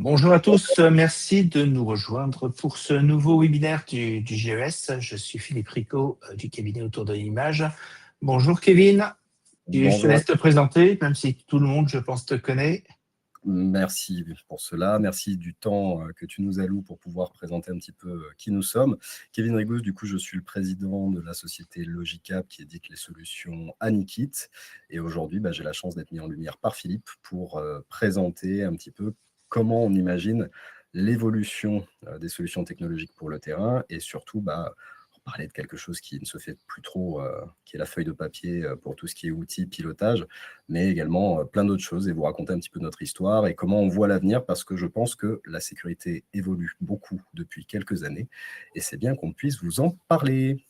Bonjour à tous, merci de nous rejoindre pour ce nouveau webinaire du GES. Je suis Philippe Ricot du cabinet Autour de l'image. Bonjour Kevin, je te Bonjour. laisse te présenter, même si tout le monde, je pense, te connaît. Merci pour cela. Merci du temps que tu nous alloues pour pouvoir présenter un petit peu qui nous sommes. Kevin Rigous, du coup, je suis le président de la société Logicap qui édite les solutions Anikit. Et aujourd'hui, j'ai la chance d'être mis en lumière par Philippe pour présenter un petit peu comment on imagine l'évolution des solutions technologiques pour le terrain et surtout parler de quelque chose qui ne se fait plus trop, qui est la feuille de papier pour tout ce qui est outils, pilotage, mais également plein d'autres choses et vous raconter un petit peu notre histoire et comment on voit l'avenir parce que je pense que la sécurité évolue beaucoup depuis quelques années et c'est bien qu'on puisse vous en parler.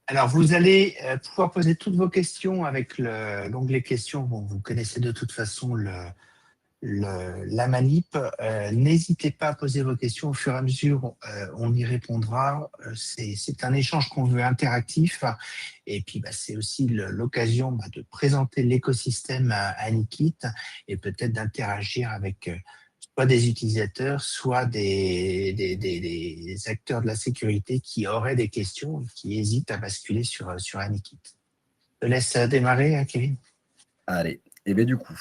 Alors, vous allez pouvoir poser toutes vos questions avec l'onglet questions. Bon, vous connaissez de toute façon la manip. N'hésitez pas à poser vos questions au fur et à mesure, on y répondra. C'est un échange qu'on veut interactif et puis c'est aussi l'occasion de présenter l'écosystème Anikit et peut-être d'interagir avec soit des utilisateurs, soit des acteurs de la sécurité qui auraient des questions, qui hésitent à basculer sur Anikit. Je te laisse démarrer, Kevin. Allez, et bien du coup,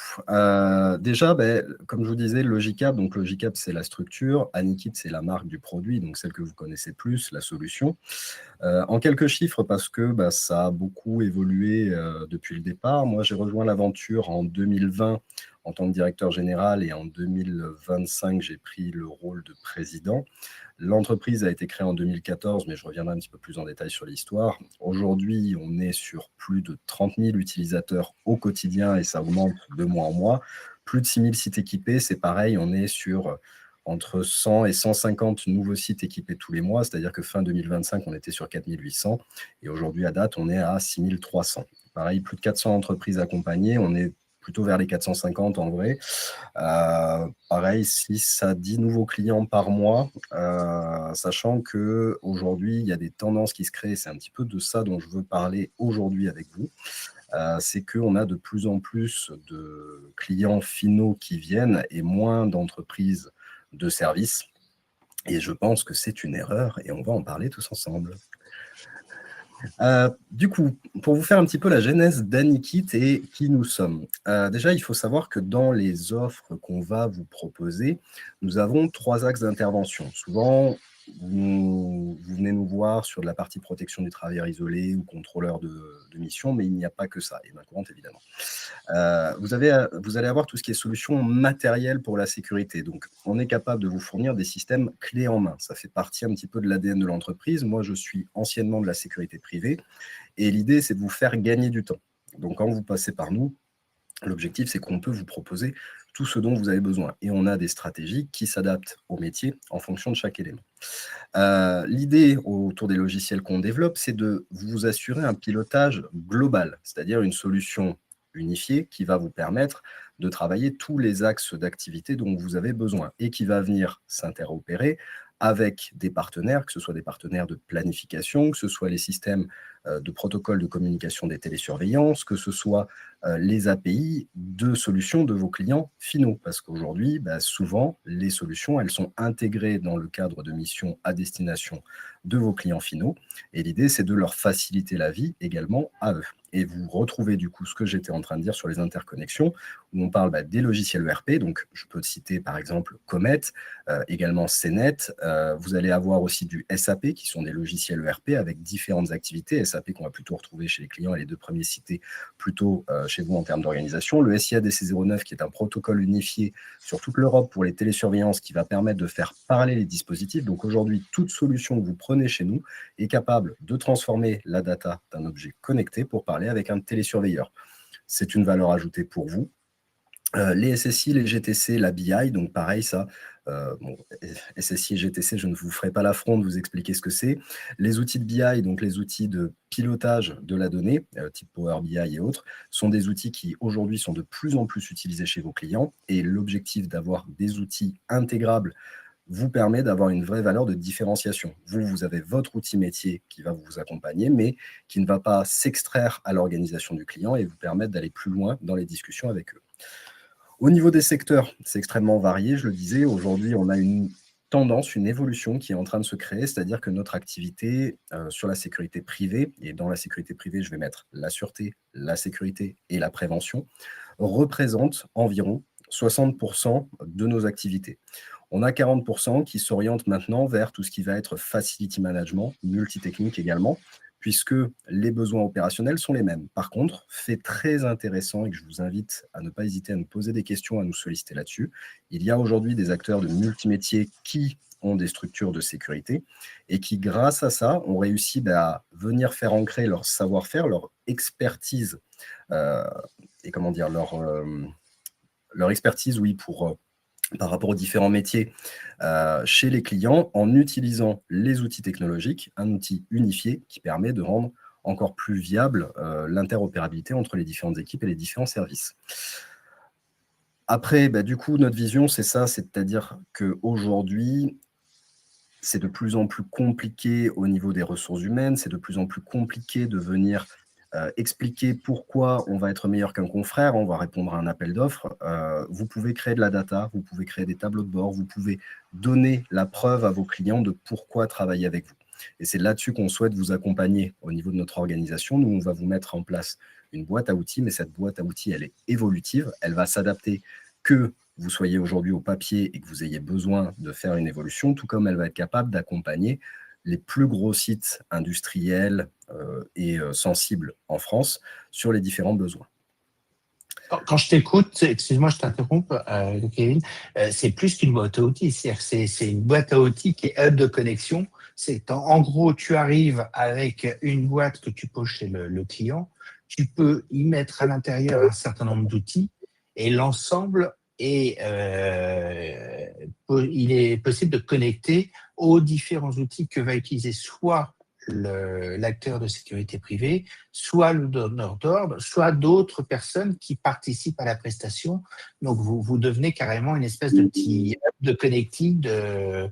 déjà, comme je vous disais, Logicap, donc Logicap c'est la structure, Anikit c'est la marque du produit, donc celle que vous connaissez plus, la solution. En quelques chiffres, parce que ça a beaucoup évolué depuis le départ. Moi, j'ai rejoint l'aventure en 2020 en tant que directeur général et en 2025, j'ai pris le rôle de président. L'entreprise a été créée en 2014, mais je reviendrai un petit peu plus en détail sur l'histoire. Aujourd'hui, on est sur plus de 30 000 utilisateurs au quotidien et ça augmente de mois en mois. Plus de 6 000 sites équipés, c'est pareil, on est sur entre 100 et 150 nouveaux sites équipés tous les mois, c'est-à-dire que fin 2025, on était sur 4 800 et aujourd'hui, à date, on est à 6 300. Pareil, plus de 400 entreprises accompagnées, on est plutôt vers les 450 en vrai. Pareil, 6 à 10 nouveaux clients par mois, sachant qu'aujourd'hui, il y a des tendances qui se créent. C'est un petit peu de ça dont je veux parler aujourd'hui avec vous. C'est qu'on a de plus en plus de clients finaux qui viennent et moins d'entreprises de services. Et je pense que c'est une erreur et on va en parler tous ensemble. Du coup, pour vous faire un petit peu la genèse d'Anikit et qui nous sommes. Déjà, il faut savoir que dans les offres qu'on va vous proposer, nous avons 3 axes d'intervention. Souvent, vous venez nous voir sur de la partie protection du travailleur isolé ou contrôleur de mission, mais il n'y a pas que ça, et main courante évidemment. Vous allez avoir tout ce qui est solution matérielle pour la sécurité. Donc, on est capable de vous fournir des systèmes clés en main. Ça fait partie un petit peu de l'ADN de l'entreprise. Moi, je suis anciennement de la sécurité privée et l'idée, c'est de vous faire gagner du temps. Donc, quand vous passez par nous, l'objectif, c'est qu'on peut vous proposer tout ce dont vous avez besoin. Et on a des stratégies qui s'adaptent au métier en fonction de chaque élément. L'idée autour des logiciels qu'on développe, c'est de vous assurer un pilotage global, c'est-à-dire une solution unifiée qui va vous permettre de travailler tous les axes d'activité dont vous avez besoin et qui va venir s'interopérer avec des partenaires, que ce soit des partenaires de planification, que ce soit les systèmes de protocole de communication des télésurveillances, que ce soit les API de solutions de vos clients finaux. Parce qu'aujourd'hui, souvent, les solutions, elles sont intégrées dans le cadre de missions à destination de vos clients finaux. Et l'idée, c'est de leur faciliter la vie également à eux. Et vous retrouvez du coup ce que j'étais en train de dire sur les interconnexions, où on parle des logiciels ERP. Donc, je peux citer par exemple Comet, également CNET. Vous allez avoir aussi du SAP, qui sont des logiciels ERP avec différentes activités. SAP qu'on va plutôt retrouver chez les clients et les deux premiers cités plutôt chez vous en termes d'organisation. Le SIA DC09, qui est un protocole unifié sur toute l'Europe pour les télésurveillances, qui va permettre de faire parler les dispositifs. Donc aujourd'hui, toute solution que vous prenez chez nous est capable de transformer la data d'un objet connecté pour parler avec un télésurveilleur. C'est une valeur ajoutée pour vous. Les SSI, les GTC, la BI, donc pareil, ça, SSI et GTC, je ne vous ferai pas l'affront de vous expliquer ce que c'est. Les outils de BI, donc les outils de pilotage de la donnée, type Power BI et autres, sont des outils qui aujourd'hui sont de plus en plus utilisés chez vos clients. Et l'objectif d'avoir des outils intégrables vous permet d'avoir une vraie valeur de différenciation. Vous avez votre outil métier qui va vous accompagner, mais qui ne va pas s'extraire à l'organisation du client et vous permettre d'aller plus loin dans les discussions avec eux. Au niveau des secteurs, c'est extrêmement varié, je le disais. Aujourd'hui, on a une tendance, une évolution qui est en train de se créer, c'est-à-dire que notre activité sur la sécurité privée, et dans la sécurité privée, je vais mettre la sûreté, la sécurité et la prévention, représente environ 60% de nos activités. On a 40% qui s'orientent maintenant vers tout ce qui va être facility management, multitechnique également, puisque les besoins opérationnels sont les mêmes. Par contre, fait très intéressant et que je vous invite à ne pas hésiter à nous poser des questions, à nous solliciter là-dessus, il y a aujourd'hui des acteurs de multimétiers qui ont des structures de sécurité et qui, grâce à ça, ont réussi à venir faire ancrer leur savoir-faire, leur expertise et comment dire, leur expertise, oui, par rapport aux différents métiers chez les clients en utilisant les outils technologiques, un outil unifié qui permet de rendre encore plus viable l'interopérabilité entre les différentes équipes et les différents services. Après, du coup, notre vision, c'est ça, c'est-à-dire qu'aujourd'hui, c'est de plus en plus compliqué au niveau des ressources humaines, c'est de plus en plus compliqué de venir expliquer pourquoi on va être meilleur qu'un confrère, on va répondre à un appel d'offres. Vous pouvez créer de la data, vous pouvez créer des tableaux de bord, vous pouvez donner la preuve à vos clients de pourquoi travailler avec vous. Et c'est là-dessus qu'on souhaite vous accompagner au niveau de notre organisation. Nous, on va vous mettre en place une boîte à outils, mais cette boîte à outils, elle est évolutive, elle va s'adapter que vous soyez aujourd'hui au papier et que vous ayez besoin de faire une évolution, tout comme elle va être capable d'accompagner les plus gros sites industriels et sensibles en France sur les différents besoins. Quand je t'écoute, excuse-moi, je t'interromps, Kevin, c'est plus qu'une boîte à outils, c'est une boîte à outils qui est hub de connexion. C'est en gros, tu arrives avec une boîte que tu poses chez le client, tu peux y mettre à l'intérieur un certain nombre d'outils et l'ensemble il est possible de connecter aux différents outils que va utiliser soit l'acteur de sécurité privée, soit le donneur d'ordre, soit d'autres personnes qui participent à la prestation. Donc, vous devenez carrément une espèce de petit hub de connectique, un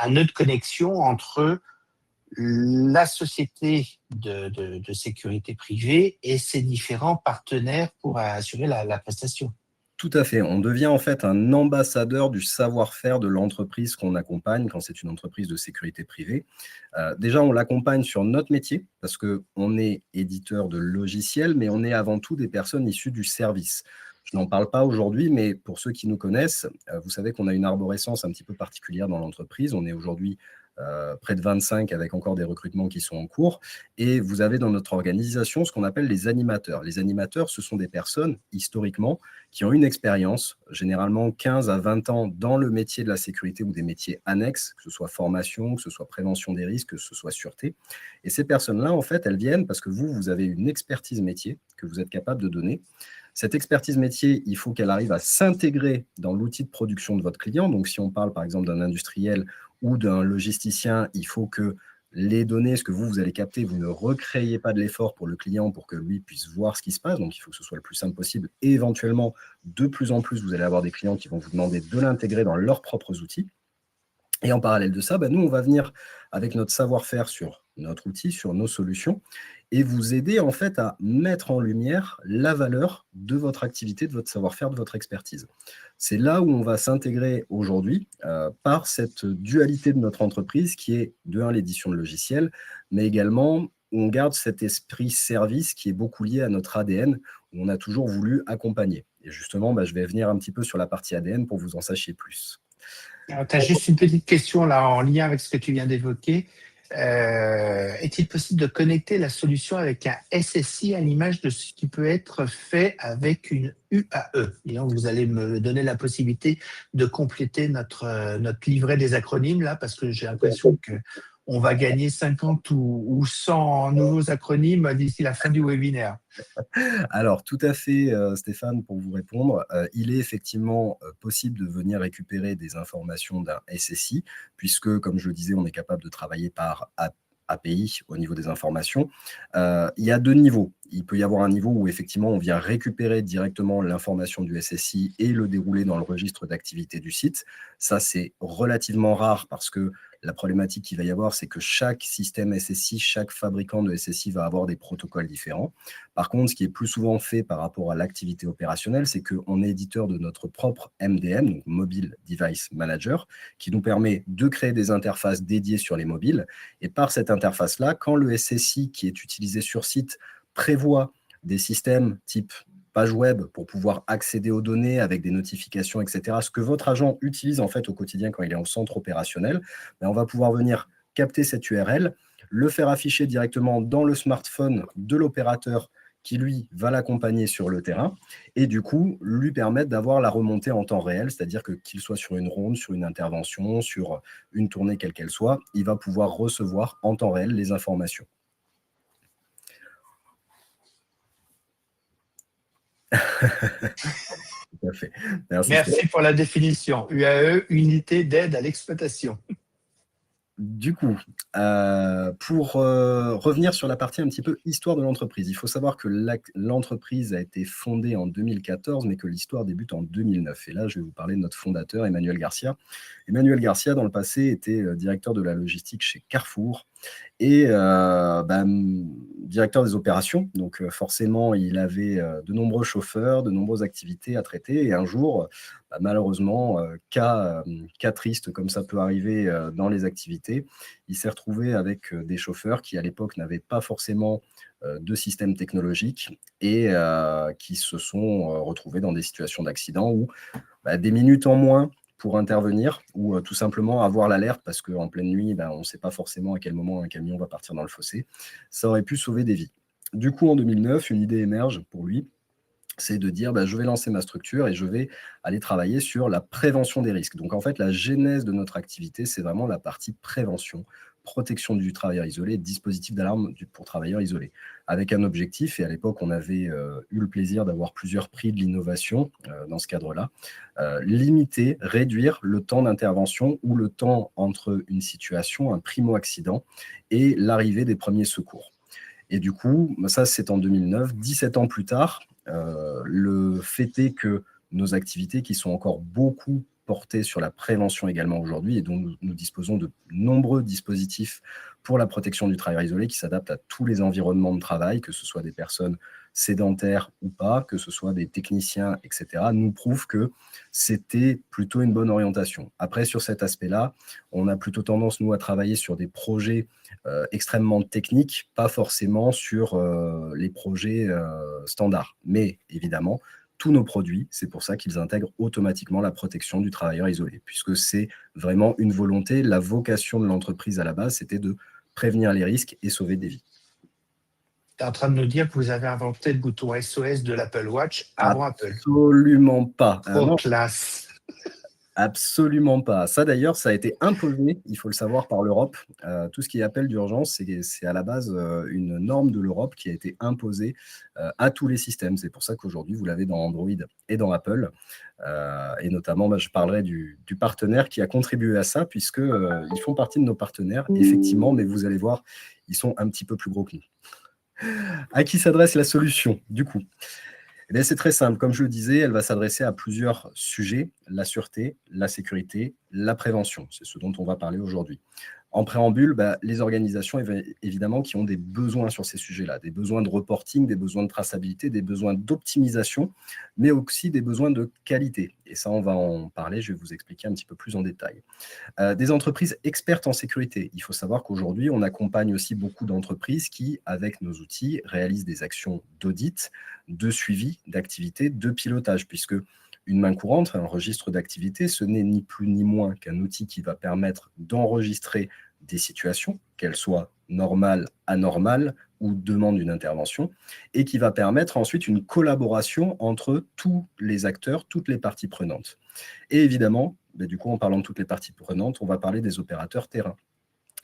nœud de connexion entre la société de sécurité privée et ses différents partenaires pour assurer la prestation. Tout à fait. On devient en fait un ambassadeur du savoir-faire de l'entreprise qu'on accompagne quand c'est une entreprise de sécurité privée. Déjà, on l'accompagne sur notre métier parce qu'on est éditeur de logiciels, mais on est avant tout des personnes issues du service. Je n'en parle pas aujourd'hui, mais pour ceux qui nous connaissent, vous savez qu'on a une arborescence un petit peu particulière dans l'entreprise. On est aujourd'hui près de 25 avec encore des recrutements qui sont en cours. Et vous avez dans notre organisation ce qu'on appelle les animateurs. Les animateurs, ce sont des personnes, historiquement, qui ont une expérience, généralement 15 à 20 ans dans le métier de la sécurité ou des métiers annexes, que ce soit formation, que ce soit prévention des risques, que ce soit sûreté. Et ces personnes-là, en fait, elles viennent parce que vous avez une expertise métier que vous êtes capable de donner. Cette expertise métier, il faut qu'elle arrive à s'intégrer dans l'outil de production de votre client. Donc, si on parle par exemple d'un industriel ou d'un logisticien, il faut que les données, ce que vous allez capter, vous ne recréez pas de l'effort pour le client pour que lui puisse voir ce qui se passe. Donc, il faut que ce soit le plus simple possible. Et éventuellement, de plus en plus, vous allez avoir des clients qui vont vous demander de l'intégrer dans leurs propres outils. Et en parallèle de ça, nous, on va venir avec notre savoir-faire sur notre outil, sur nos solutions, et vous aider en fait à mettre en lumière la valeur de votre activité, de votre savoir-faire, de votre expertise. C'est là où on va s'intégrer aujourd'hui par cette dualité de notre entreprise qui est de un, l'édition de logiciels, mais également où on garde cet esprit service qui est beaucoup lié à notre ADN, où on a toujours voulu accompagner. Et justement, je vais venir un petit peu sur la partie ADN pour que vous en sachiez plus. Tu as juste une petite question là en lien avec ce que tu viens d'évoquer. Est-il possible de connecter la solution avec un SSI à l'image de ce qui peut être fait avec une UAE? Et donc, vous allez me donner la possibilité de compléter notre livret des acronymes là, parce que j'ai l'impression qu'on va gagner 50 ou 100 nouveaux acronymes d'ici la fin du webinaire. Alors, tout à fait, Stéphane, pour vous répondre, il est effectivement possible de venir récupérer des informations d'un SSI, puisque, comme je le disais, on est capable de travailler par API au niveau des informations. Il y a deux niveaux. il peut y avoir un niveau où effectivement on vient récupérer directement l'information du SSI et le dérouler dans le registre d'activité du site. Ça, c'est relativement rare parce que la problématique qu'il va y avoir, c'est que chaque système SSI, chaque fabricant de SSI va avoir des protocoles différents. Par contre, ce qui est plus souvent fait par rapport à l'activité opérationnelle, c'est qu'on est éditeur de notre propre MDM, donc Mobile Device Manager, qui nous permet de créer des interfaces dédiées sur les mobiles. Et par cette interface-là, quand le SSI qui est utilisé sur site prévoit des systèmes type page web pour pouvoir accéder aux données avec des notifications, etc., ce que votre agent utilise en fait au quotidien quand il est en centre opérationnel, ben, on va pouvoir venir capter cette URL, le faire afficher directement dans le smartphone de l'opérateur qui, lui, va l'accompagner sur le terrain et du coup, lui permettre d'avoir la remontée en temps réel, c'est-à-dire que qu'il soit sur une ronde, sur une intervention, sur une tournée quelle qu'elle soit, il va pouvoir recevoir en temps réel les informations. Tout à fait. Merci pour la définition. UAE, unité d'aide à l'exploitation. Du coup, pour revenir sur la partie un petit peu histoire de l'entreprise, il faut savoir que l'entreprise a été fondée en 2014, mais que l'histoire débute en 2009. Et là, je vais vous parler de notre fondateur, Emmanuel Garcia. Emmanuel Garcia, dans le passé, était directeur de la logistique chez Carrefour et directeur des opérations. Donc, forcément, il avait de nombreux chauffeurs, de nombreuses activités à traiter. Et un jour, malheureusement, cas triste comme ça peut arriver dans les activités, il s'est retrouvé avec des chauffeurs qui, à l'époque, n'avaient pas forcément de système technologique et qui se sont retrouvés dans des situations d'accident où des minutes en moins pour intervenir ou tout simplement avoir l'alerte parce qu'en pleine nuit, on ne sait pas forcément à quel moment un camion va partir dans le fossé. Ça aurait pu sauver des vies. Du coup, en 2009, une idée émerge pour lui, c'est de dire je vais lancer ma structure et je vais aller travailler sur la prévention des risques. Donc en fait, la genèse de notre activité, c'est vraiment la partie prévention, protection du travailleur isolé, dispositif d'alarme pour travailleurs isolés, avec un objectif, et à l'époque, on avait eu le plaisir d'avoir plusieurs prix de l'innovation dans ce cadre-là, limiter, réduire le temps d'intervention ou le temps entre une situation, un primo-accident, et l'arrivée des premiers secours. Et du coup, ça, c'est en 2009. 17 ans plus tard, le fait est que nos activités, qui sont encore beaucoup portées sur la prévention également aujourd'hui, et dont nous disposons de nombreux dispositifs pour la protection du travailleur isolé qui s'adaptent à tous les environnements de travail, que ce soit des personnes sédentaires ou pas, que ce soit des techniciens, etc., nous prouvent que c'était plutôt une bonne orientation. Après, sur cet aspect-là, on a plutôt tendance, nous, à travailler sur des projets extrêmement techniques, pas forcément sur les projets standards. Mais évidemment, tous nos produits, c'est pour ça qu'ils intègrent automatiquement la protection du travailleur isolé, puisque c'est vraiment une volonté. La vocation de l'entreprise à la base, c'était de prévenir les risques et sauver des vies. Tu es en train de nous dire que vous avez inventé le bouton SOS de l'Apple Watch avant Apple. Absolument pas. Trop classe. Absolument pas. Ça, d'ailleurs, ça a été imposé, il faut le savoir, par l'Europe. Tout ce qui est appel d'urgence, c'est à la base une norme de l'Europe qui a été imposée à tous les systèmes. C'est pour ça qu'aujourd'hui, vous l'avez dans Android et dans Apple. Et notamment, je parlerai du partenaire qui a contribué à ça, puisqu'ils font partie de nos partenaires, effectivement, mais vous allez voir, ils sont un petit peu plus gros que nous. À qui s'adresse la solution, du coup ? C'est très simple. Comme je le disais, elle va s'adresser à plusieurs sujets: la sûreté, la sécurité, la prévention. C'est ce dont on va parler aujourd'hui. En préambule, les organisations, évidemment, qui ont des besoins sur ces sujets-là, des besoins de reporting, des besoins de traçabilité, des besoins d'optimisation, mais aussi des besoins de qualité. Et ça, on va en parler, je vais vous expliquer un petit peu plus en détail. Des entreprises expertes en sécurité. Il faut savoir qu'aujourd'hui, on accompagne aussi beaucoup d'entreprises qui, avec nos outils, réalisent des actions d'audit, de suivi d'activité, de pilotage, puisque une main courante, un registre d'activité, ce n'est ni plus ni moins qu'un outil qui va permettre d'enregistrer des situations, qu'elles soient normales, anormales ou demandent une intervention, et qui va permettre ensuite une collaboration entre tous les acteurs, toutes les parties prenantes. Et évidemment, du coup, en parlant de toutes les parties prenantes, on va parler des opérateurs terrain,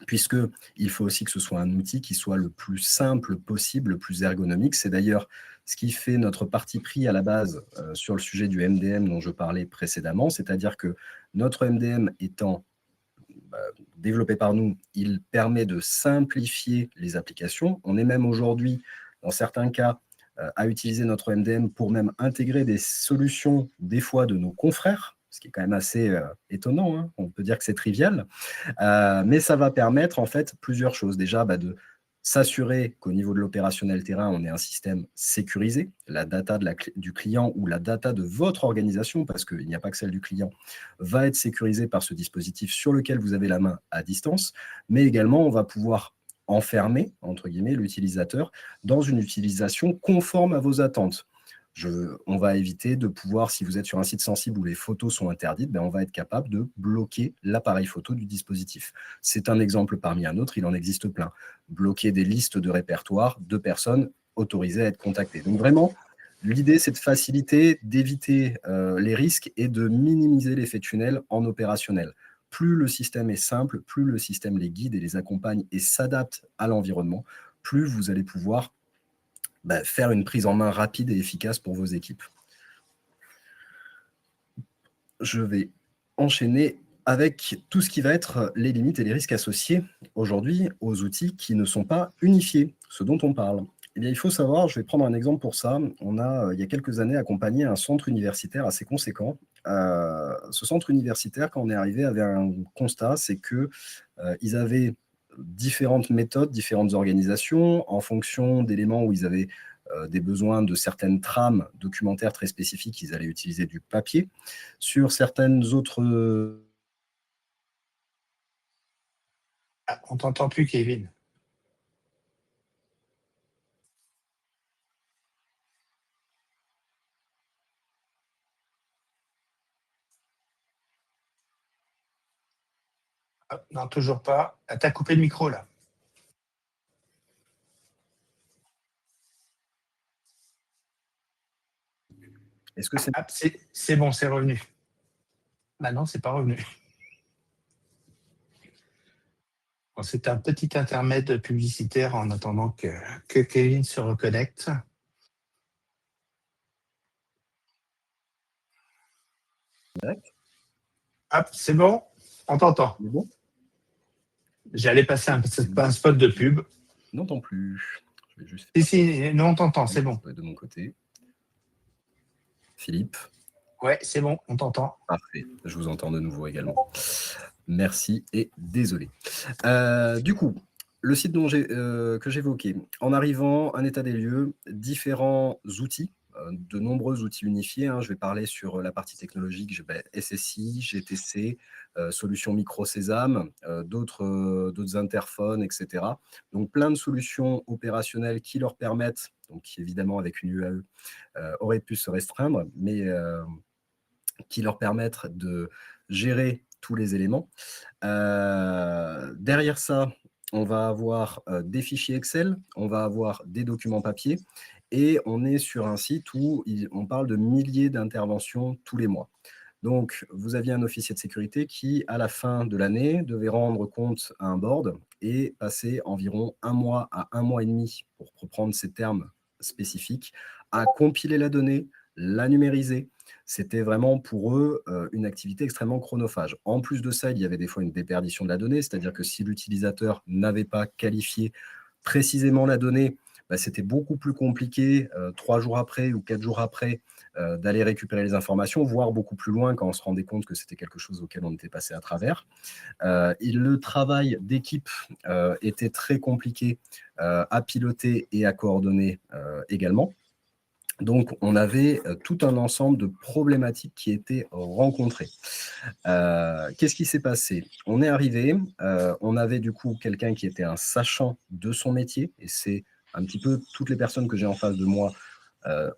puisqu'il faut aussi que ce soit un outil qui soit le plus simple possible, le plus ergonomique. C'est d'ailleurs ce qui fait notre parti pris à la base sur le sujet du MDM dont je parlais précédemment, c'est-à-dire que notre MDM étant développé par nous, il permet de simplifier les applications. On est même aujourd'hui dans certains cas, à utiliser notre MDM pour même intégrer des solutions, des fois, de nos confrères, ce qui est quand même assez étonnant, hein. On peut dire que c'est trivial, mais ça va permettre en fait plusieurs choses. Déjà, de s'assurer qu'au niveau de l'opérationnel terrain, on ait un système sécurisé, la data du client ou la data de votre organisation, parce qu'il n'y a pas que celle du client, va être sécurisée par ce dispositif sur lequel vous avez la main à distance, mais également on va pouvoir enfermer, entre guillemets, l'utilisateur dans une utilisation conforme à vos attentes. On va éviter de pouvoir, si vous êtes sur un site sensible où les photos sont interdites, on va être capable de bloquer l'appareil photo du dispositif. C'est un exemple parmi un autre, il en existe plein. Bloquer des listes de répertoires de personnes autorisées à être contactées. Donc vraiment, l'idée, c'est de faciliter, d'éviter les risques et de minimiser l'effet tunnel en opérationnel. Plus le système est simple, plus le système les guide et les accompagne et s'adapte à l'environnement, plus vous allez pouvoir faire une prise en main rapide et efficace pour vos équipes. Je vais enchaîner avec tout ce qui va être les limites et les risques associés aujourd'hui aux outils qui ne sont pas unifiés, ce dont on parle. Eh bien, il faut savoir, je vais prendre un exemple pour ça. On a, il y a quelques années, accompagné un centre universitaire assez conséquent. Ce centre universitaire, quand on est arrivé, avait un constat, c'est qu'ils avaient différentes méthodes, différentes organisations, en fonction d'éléments où ils avaient des besoins de certaines trames documentaires très spécifiques, ils allaient utiliser du papier. Sur certaines autres... Ah, on t'entend plus, Kevin. Ah, non, toujours pas. Ah, t'as coupé le micro, là. Est-ce que c'est... Ah, c'est bon, c'est revenu. Bah non, c'est pas revenu. Bon, c'est un petit intermède publicitaire en attendant que Kevin se reconnecte. Hop, c'est bon, on t'entend. C'est bon ? J'allais passer un spot de pub. N'entends plus. Je vais juste... Si, non, on t'entend, c'est bon. De mon côté. Philippe. Ouais, c'est bon, on t'entend. Parfait, je vous entends de nouveau également. Merci et désolé. Du coup, le site que j'évoquais, en arrivant, un état des lieux, différents outils, de nombreux outils unifiés. Hein, je vais parler sur la partie technologique, SSI, GTC, solutions micro-sésame, d'autres interphones, etc. Donc, plein de solutions opérationnelles qui leur permettent, donc qui évidemment avec une UAE, auraient pu se restreindre, mais qui leur permettent de gérer tous les éléments. Derrière ça, on va avoir des fichiers Excel, on va avoir des documents papier, et on est sur un site où on parle de milliers d'interventions tous les mois. Donc, vous aviez un officier de sécurité qui, à la fin de l'année, devait rendre compte à un board et passer environ 1 mois à 1 mois et demi, pour reprendre ces termes spécifiques, à compiler la donnée, la numériser. C'était vraiment pour eux une activité extrêmement chronophage. En plus de ça, il y avait des fois une déperdition de la donnée, c'est-à-dire que si l'utilisateur n'avait pas qualifié précisément la donnée, c'était beaucoup plus compliqué 3 jours après ou 4 jours après d'aller récupérer les informations, voire beaucoup plus loin quand on se rendait compte que c'était quelque chose auquel on était passé à travers. Le travail d'équipe était très compliqué à piloter et à coordonner également. Donc, on avait tout un ensemble de problématiques qui étaient rencontrées. Qu'est-ce qui s'est passé? On est arrivé, on avait du coup quelqu'un qui était un sachant de son métier, et c'est un petit peu toutes les personnes que j'ai en face de moi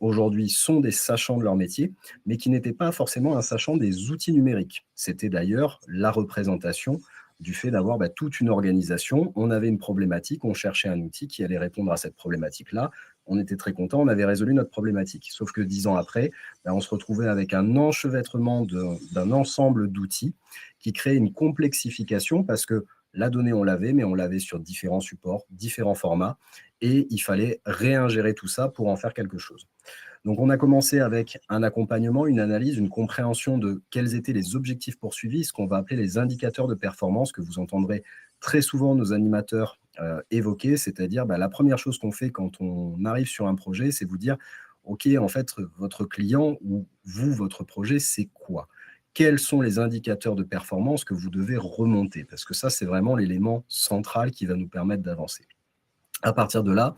aujourd'hui sont des sachants de leur métier, mais qui n'étaient pas forcément un sachant des outils numériques. C'était d'ailleurs la représentation du fait d'avoir toute une organisation. On avait une problématique, on cherchait un outil qui allait répondre à cette problématique-là. On était très content, on avait résolu notre problématique. Sauf que 10 ans après, on se retrouvait avec un enchevêtrement d'un ensemble d'outils qui créait une complexification parce que la donnée, on l'avait, mais on l'avait sur différents supports, différents formats, et il fallait réingérer tout ça pour en faire quelque chose. Donc, on a commencé avec un accompagnement, une analyse, une compréhension de quels étaient les objectifs poursuivis, ce qu'on va appeler les indicateurs de performance, que vous entendrez très souvent nos animateurs évoqué, c'est-à-dire la première chose qu'on fait quand on arrive sur un projet, c'est vous dire, OK, en fait, votre client ou vous, votre projet, c'est quoi? Quels sont les indicateurs de performance que vous devez remonter? Parce que ça, c'est vraiment l'élément central qui va nous permettre d'avancer. À partir de là,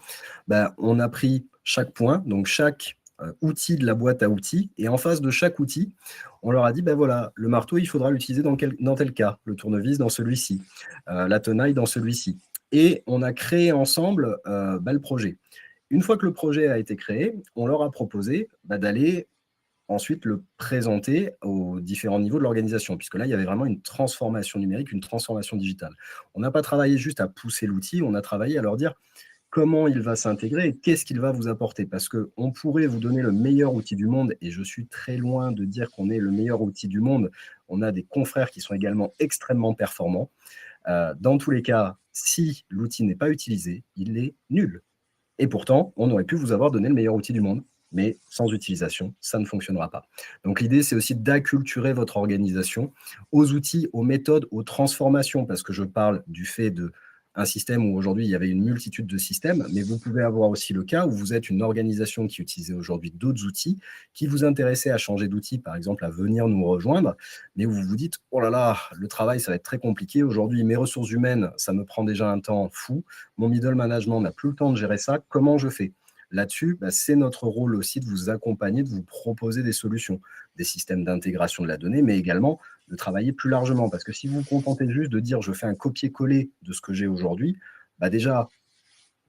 on a pris chaque point, donc chaque outil de la boîte à outils, et en face de chaque outil, on leur a dit, voilà, le marteau, il faudra l'utiliser dans tel cas, le tournevis dans celui-ci, la tenaille dans celui-ci. Et on a créé ensemble le projet. Une fois que le projet a été créé, on leur a proposé d'aller ensuite le présenter aux différents niveaux de l'organisation, puisque là, il y avait vraiment une transformation numérique, une transformation digitale. On n'a pas travaillé juste à pousser l'outil, on a travaillé à leur dire comment il va s'intégrer et qu'est-ce qu'il va vous apporter. Parce qu'on pourrait vous donner le meilleur outil du monde, et je suis très loin de dire qu'on est le meilleur outil du monde. On a des confrères qui sont également extrêmement performants. Dans tous les cas, si l'outil n'est pas utilisé, il est nul. Et pourtant, on aurait pu vous avoir donné le meilleur outil du monde, mais sans utilisation, ça ne fonctionnera pas. Donc l'idée, c'est aussi d'acculturer votre organisation aux outils, aux méthodes, aux transformations, parce que je parle du fait d'un système où aujourd'hui il y avait une multitude de systèmes, mais vous pouvez avoir aussi le cas où vous êtes une organisation qui utilisait aujourd'hui d'autres outils, qui vous intéressait à changer d'outil, par exemple à venir nous rejoindre, mais où vous vous dites, oh là là, le travail, ça va être très compliqué. Aujourd'hui, mes ressources humaines, ça me prend déjà un temps fou. Mon middle management n'a plus le temps de gérer ça. Comment je fais? Là-dessus, c'est notre rôle aussi de vous accompagner, de vous proposer des solutions, des systèmes d'intégration de la donnée, mais également de travailler plus largement. Parce que si vous vous contentez juste de dire je fais un copier-coller de ce que j'ai aujourd'hui, déjà,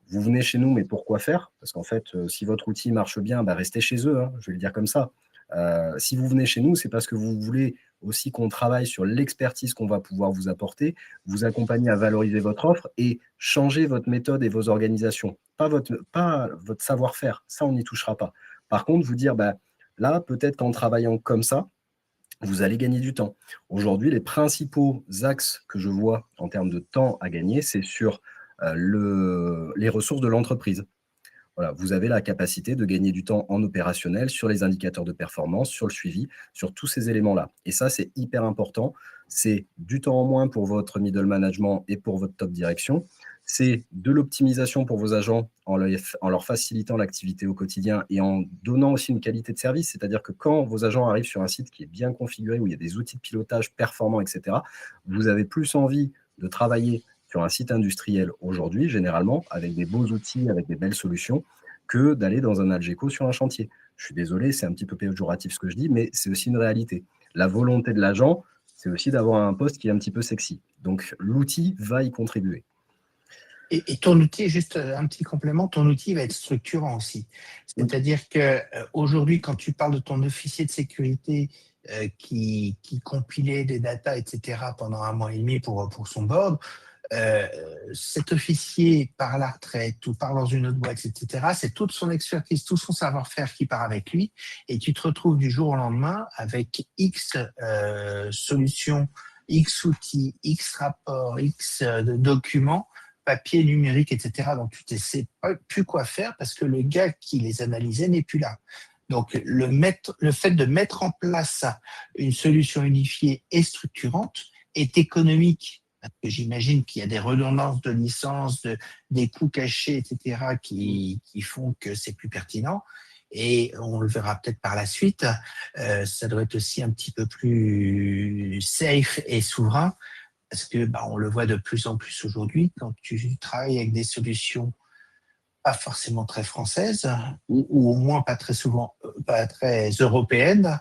vous venez chez nous, mais pourquoi faire? Parce qu'en fait, si votre outil marche bien, restez chez eux, hein, je vais le dire comme ça. Si vous venez chez nous, c'est parce que vous voulez aussi qu'on travaille sur l'expertise qu'on va pouvoir vous apporter, vous accompagner à valoriser votre offre et changer votre méthode et vos organisations. Pas votre savoir-faire, ça, on n'y touchera pas. Par contre, vous dire, là, peut-être qu'en travaillant comme ça, vous allez gagner du temps. Aujourd'hui, les principaux axes que je vois en termes de temps à gagner, c'est sur les ressources de l'entreprise. Voilà, vous avez la capacité de gagner du temps en opérationnel, sur les indicateurs de performance, sur le suivi, sur tous ces éléments-là. Et ça, c'est hyper important. C'est du temps en moins pour votre middle management et pour votre top direction. C'est de l'optimisation pour vos agents en leur facilitant l'activité au quotidien et en donnant aussi une qualité de service. C'est-à-dire que quand vos agents arrivent sur un site qui est bien configuré, où il y a des outils de pilotage performants, etc., vous avez plus envie de travailler sur un site industriel aujourd'hui, généralement, avec des beaux outils, avec des belles solutions, que d'aller dans un Algeco sur un chantier. Je suis désolé, c'est un petit peu péjoratif ce que je dis, mais c'est aussi une réalité. La volonté de l'agent, c'est aussi d'avoir un poste qui est un petit peu sexy. Donc, l'outil va y contribuer. Et ton outil, juste un petit complément, ton outil va être structurant aussi. C'est-à-dire qu'aujourd'hui, quand tu parles de ton officier de sécurité qui compilait des datas, etc., pendant 1 mois et demi pour son board, cet officier part à la retraite ou part dans une autre boîte, etc., c'est toute son expertise, tout son savoir-faire qui part avec lui, et tu te retrouves du jour au lendemain avec X solutions, X outils, X rapports, X documents, papier, numérique, etc. Donc tu ne sais plus quoi faire parce que le gars qui les analysait n'est plus là. Donc le fait de mettre en place une solution unifiée et structurante est économique, parce que j'imagine qu'il y a des redondances de licences, des coûts cachés, etc., qui font que c'est plus pertinent. Et on le verra peut-être par la suite, ça doit être aussi un petit peu plus safe et souverain, parce que on le voit de plus en plus aujourd'hui, quand tu travailles avec des solutions pas forcément très françaises, ou au moins pas très souvent, pas très européennes,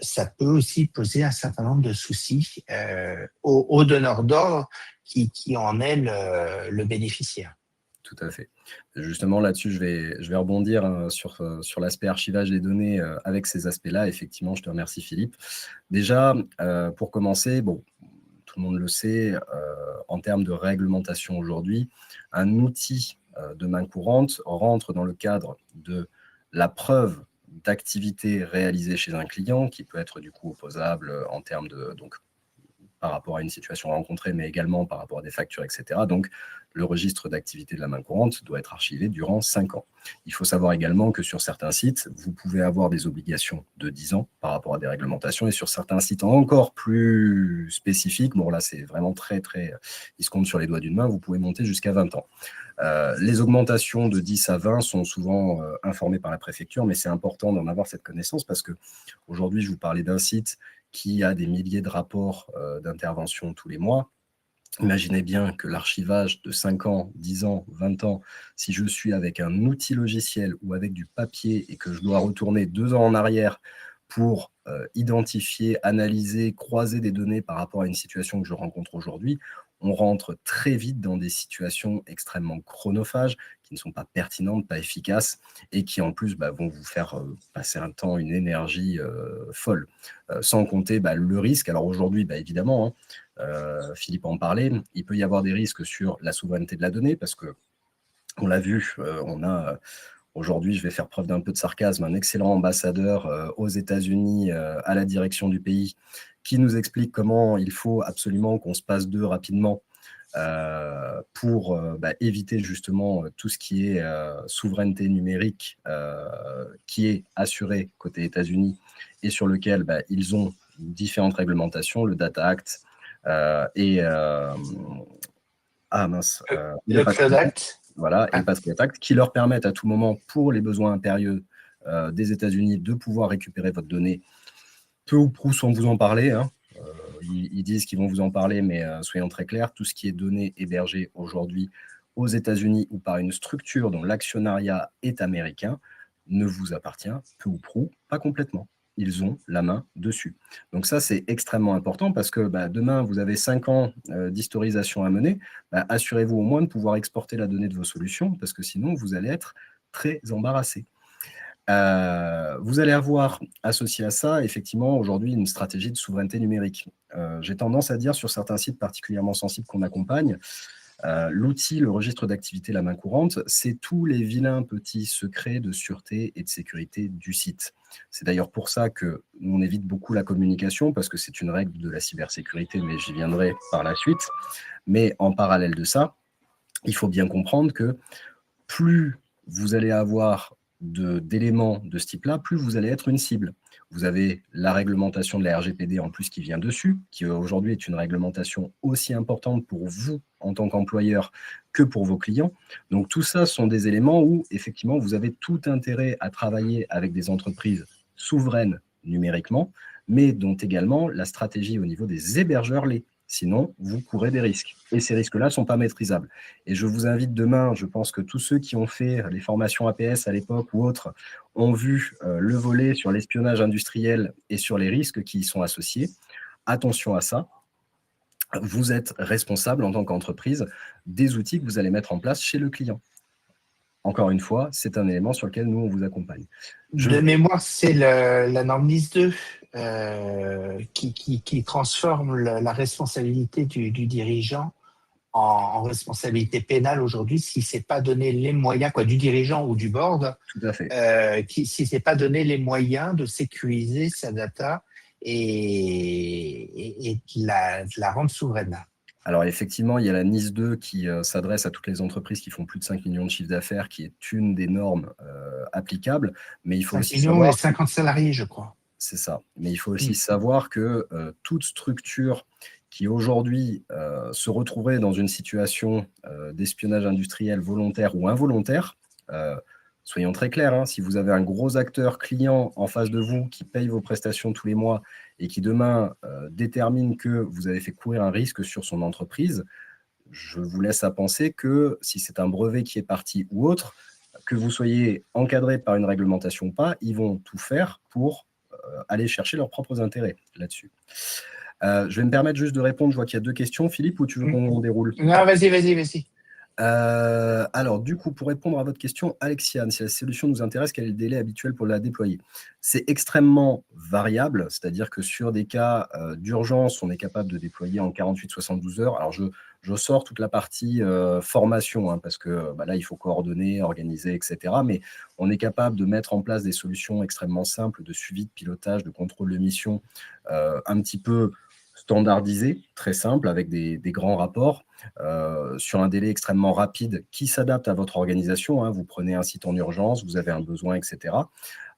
ça peut aussi poser un certain nombre de soucis au donneur d'ordre qui en est le bénéficiaire. Tout à fait. Justement, là-dessus, je vais rebondir sur l'aspect archivage des données avec ces aspects-là. Effectivement, je te remercie, Philippe. Déjà, pour commencer, tout le monde le sait, en termes de réglementation aujourd'hui, un outil de main courante rentre dans le cadre de la preuve d'activité réalisée chez un client, qui peut être du coup opposable en termes de, donc, par rapport à une situation rencontrée, mais également par rapport à des factures, etc. Donc, le registre d'activité de la main courante doit être archivé durant 5 ans. Il faut savoir également que sur certains sites, vous pouvez avoir des obligations de 10 ans par rapport à des réglementations, et sur certains sites encore plus spécifiques, bon là c'est vraiment très, il se compte sur les doigts d'une main, vous pouvez monter jusqu'à 20 ans. Les augmentations de 10 à 20 sont souvent informées par la préfecture, mais c'est important d'en avoir cette connaissance parce qu'aujourd'hui, je vous parlais d'un site qui a des milliers de rapports d'intervention tous les mois. Imaginez bien que l'archivage de 5 ans, 10 ans, 20 ans, si je suis avec un outil logiciel ou avec du papier et que je dois retourner 2 ans en arrière pour identifier, analyser, croiser des données par rapport à une situation que je rencontre aujourd'hui, on rentre très vite dans des situations extrêmement chronophages, qui ne sont pas pertinentes, pas efficaces, et qui en plus vont vous faire passer un temps, une énergie folle. Sans compter le risque. Alors aujourd'hui, évidemment, Philippe en parlait, il peut y avoir des risques sur la souveraineté de la donnée, parce que on l'a vu, on a aujourd'hui, je vais faire preuve d'un peu de sarcasme, un excellent ambassadeur aux États-Unis à la direction du pays qui nous explique comment il faut absolument qu'on se passe d'eux rapidement pour éviter justement tout ce qui est souveraineté numérique qui est assurée côté États-Unis et sur lequel ils ont différentes réglementations, le Data Act et le Cloud Act. Voilà, et le Patriot Act, qui leur permettent à tout moment, pour les besoins impérieux des États-Unis, de pouvoir récupérer votre donnée, peu ou prou sans vous en parler. Ils disent qu'ils vont vous en parler, mais soyons très clairs, tout ce qui est donné hébergé aujourd'hui aux États-Unis ou par une structure dont l'actionnariat est américain ne vous appartient, peu ou prou, pas complètement. Ils ont la main dessus. Donc ça, c'est extrêmement important parce que demain, vous avez 5 ans d'historisation à mener. Assurez-vous au moins de pouvoir exporter la donnée de vos solutions parce que sinon, vous allez être très embarrassé. Vous allez avoir associé à ça, effectivement, aujourd'hui, une stratégie de souveraineté numérique. J'ai tendance à dire sur certains sites particulièrement sensibles qu'on accompagne, l'outil, le registre d'activité la main courante, c'est tous les vilains petits secrets de sûreté et de sécurité du site. C'est d'ailleurs pour ça que nous, on évite beaucoup la communication, parce que c'est une règle de la cybersécurité, mais j'y viendrai par la suite. Mais en parallèle de ça, il faut bien comprendre que plus vous allez avoir d'éléments de ce type-là, plus vous allez être une cible. Vous avez la réglementation de la RGPD en plus qui vient dessus, qui aujourd'hui est une réglementation aussi importante pour vous en tant qu'employeur que pour vos clients. Donc tout ça sont des éléments où effectivement vous avez tout intérêt à travailler avec des entreprises souveraines numériquement, mais dont également la stratégie au niveau des hébergeurs l'est. Sinon, vous courez des risques. Et ces risques-là ne sont pas maîtrisables. Et je vous invite demain, je pense que tous ceux qui ont fait les formations APS à l'époque ou autres ont vu le volet sur l'espionnage industriel et sur les risques qui y sont associés. Attention à ça. Vous êtes responsable en tant qu'entreprise des outils que vous allez mettre en place chez le client. Encore une fois, c'est un élément sur lequel nous, on vous accompagne. De mémoire, c'est la norme NIS 2 qui transforme la responsabilité du dirigeant en responsabilité pénale aujourd'hui si c'est pas donné les moyens, du dirigeant ou du board, tout à fait. si c'est pas donné les moyens de sécuriser sa data et de la rendre souveraine. Alors effectivement, il y a la NIS 2 qui s'adresse à toutes les entreprises qui font plus de 5 millions de chiffre d'affaires, qui est une des normes applicables, mais il faut 5 aussi millions savoir... et 50 salariés, je crois. C'est ça. Mais il faut aussi savoir que toute structure qui aujourd'hui se retrouverait dans une situation d'espionnage industriel volontaire ou involontaire, soyons très clairs, si vous avez un gros acteur client en face de vous qui paye vos prestations tous les mois et qui demain détermine que vous avez fait courir un risque sur son entreprise, je vous laisse à penser que si c'est un brevet qui est parti ou autre, que vous soyez encadré par une réglementation ou pas, ils vont tout faire pour aller chercher leurs propres intérêts là-dessus. Je vais me permettre juste de répondre. Je vois qu'il y a 2 questions. Philippe, ou tu veux qu'on déroule? Non, vas-y. Alors, du coup, pour répondre à votre question, Alexiane, si la solution nous intéresse, quel est le délai habituel pour la déployer? C'est extrêmement variable, c'est-à-dire que sur des cas d'urgence, on est capable de déployer en 48-72 heures. Alors, je sors toute la partie formation, parce que là, il faut coordonner, organiser, etc. Mais on est capable de mettre en place des solutions extrêmement simples de suivi, de pilotage, de contrôle de mission, un petit peu standardisé, très simple, avec des grands rapports, sur un délai extrêmement rapide qui s'adapte à votre organisation. Vous prenez un site en urgence, vous avez un besoin, etc.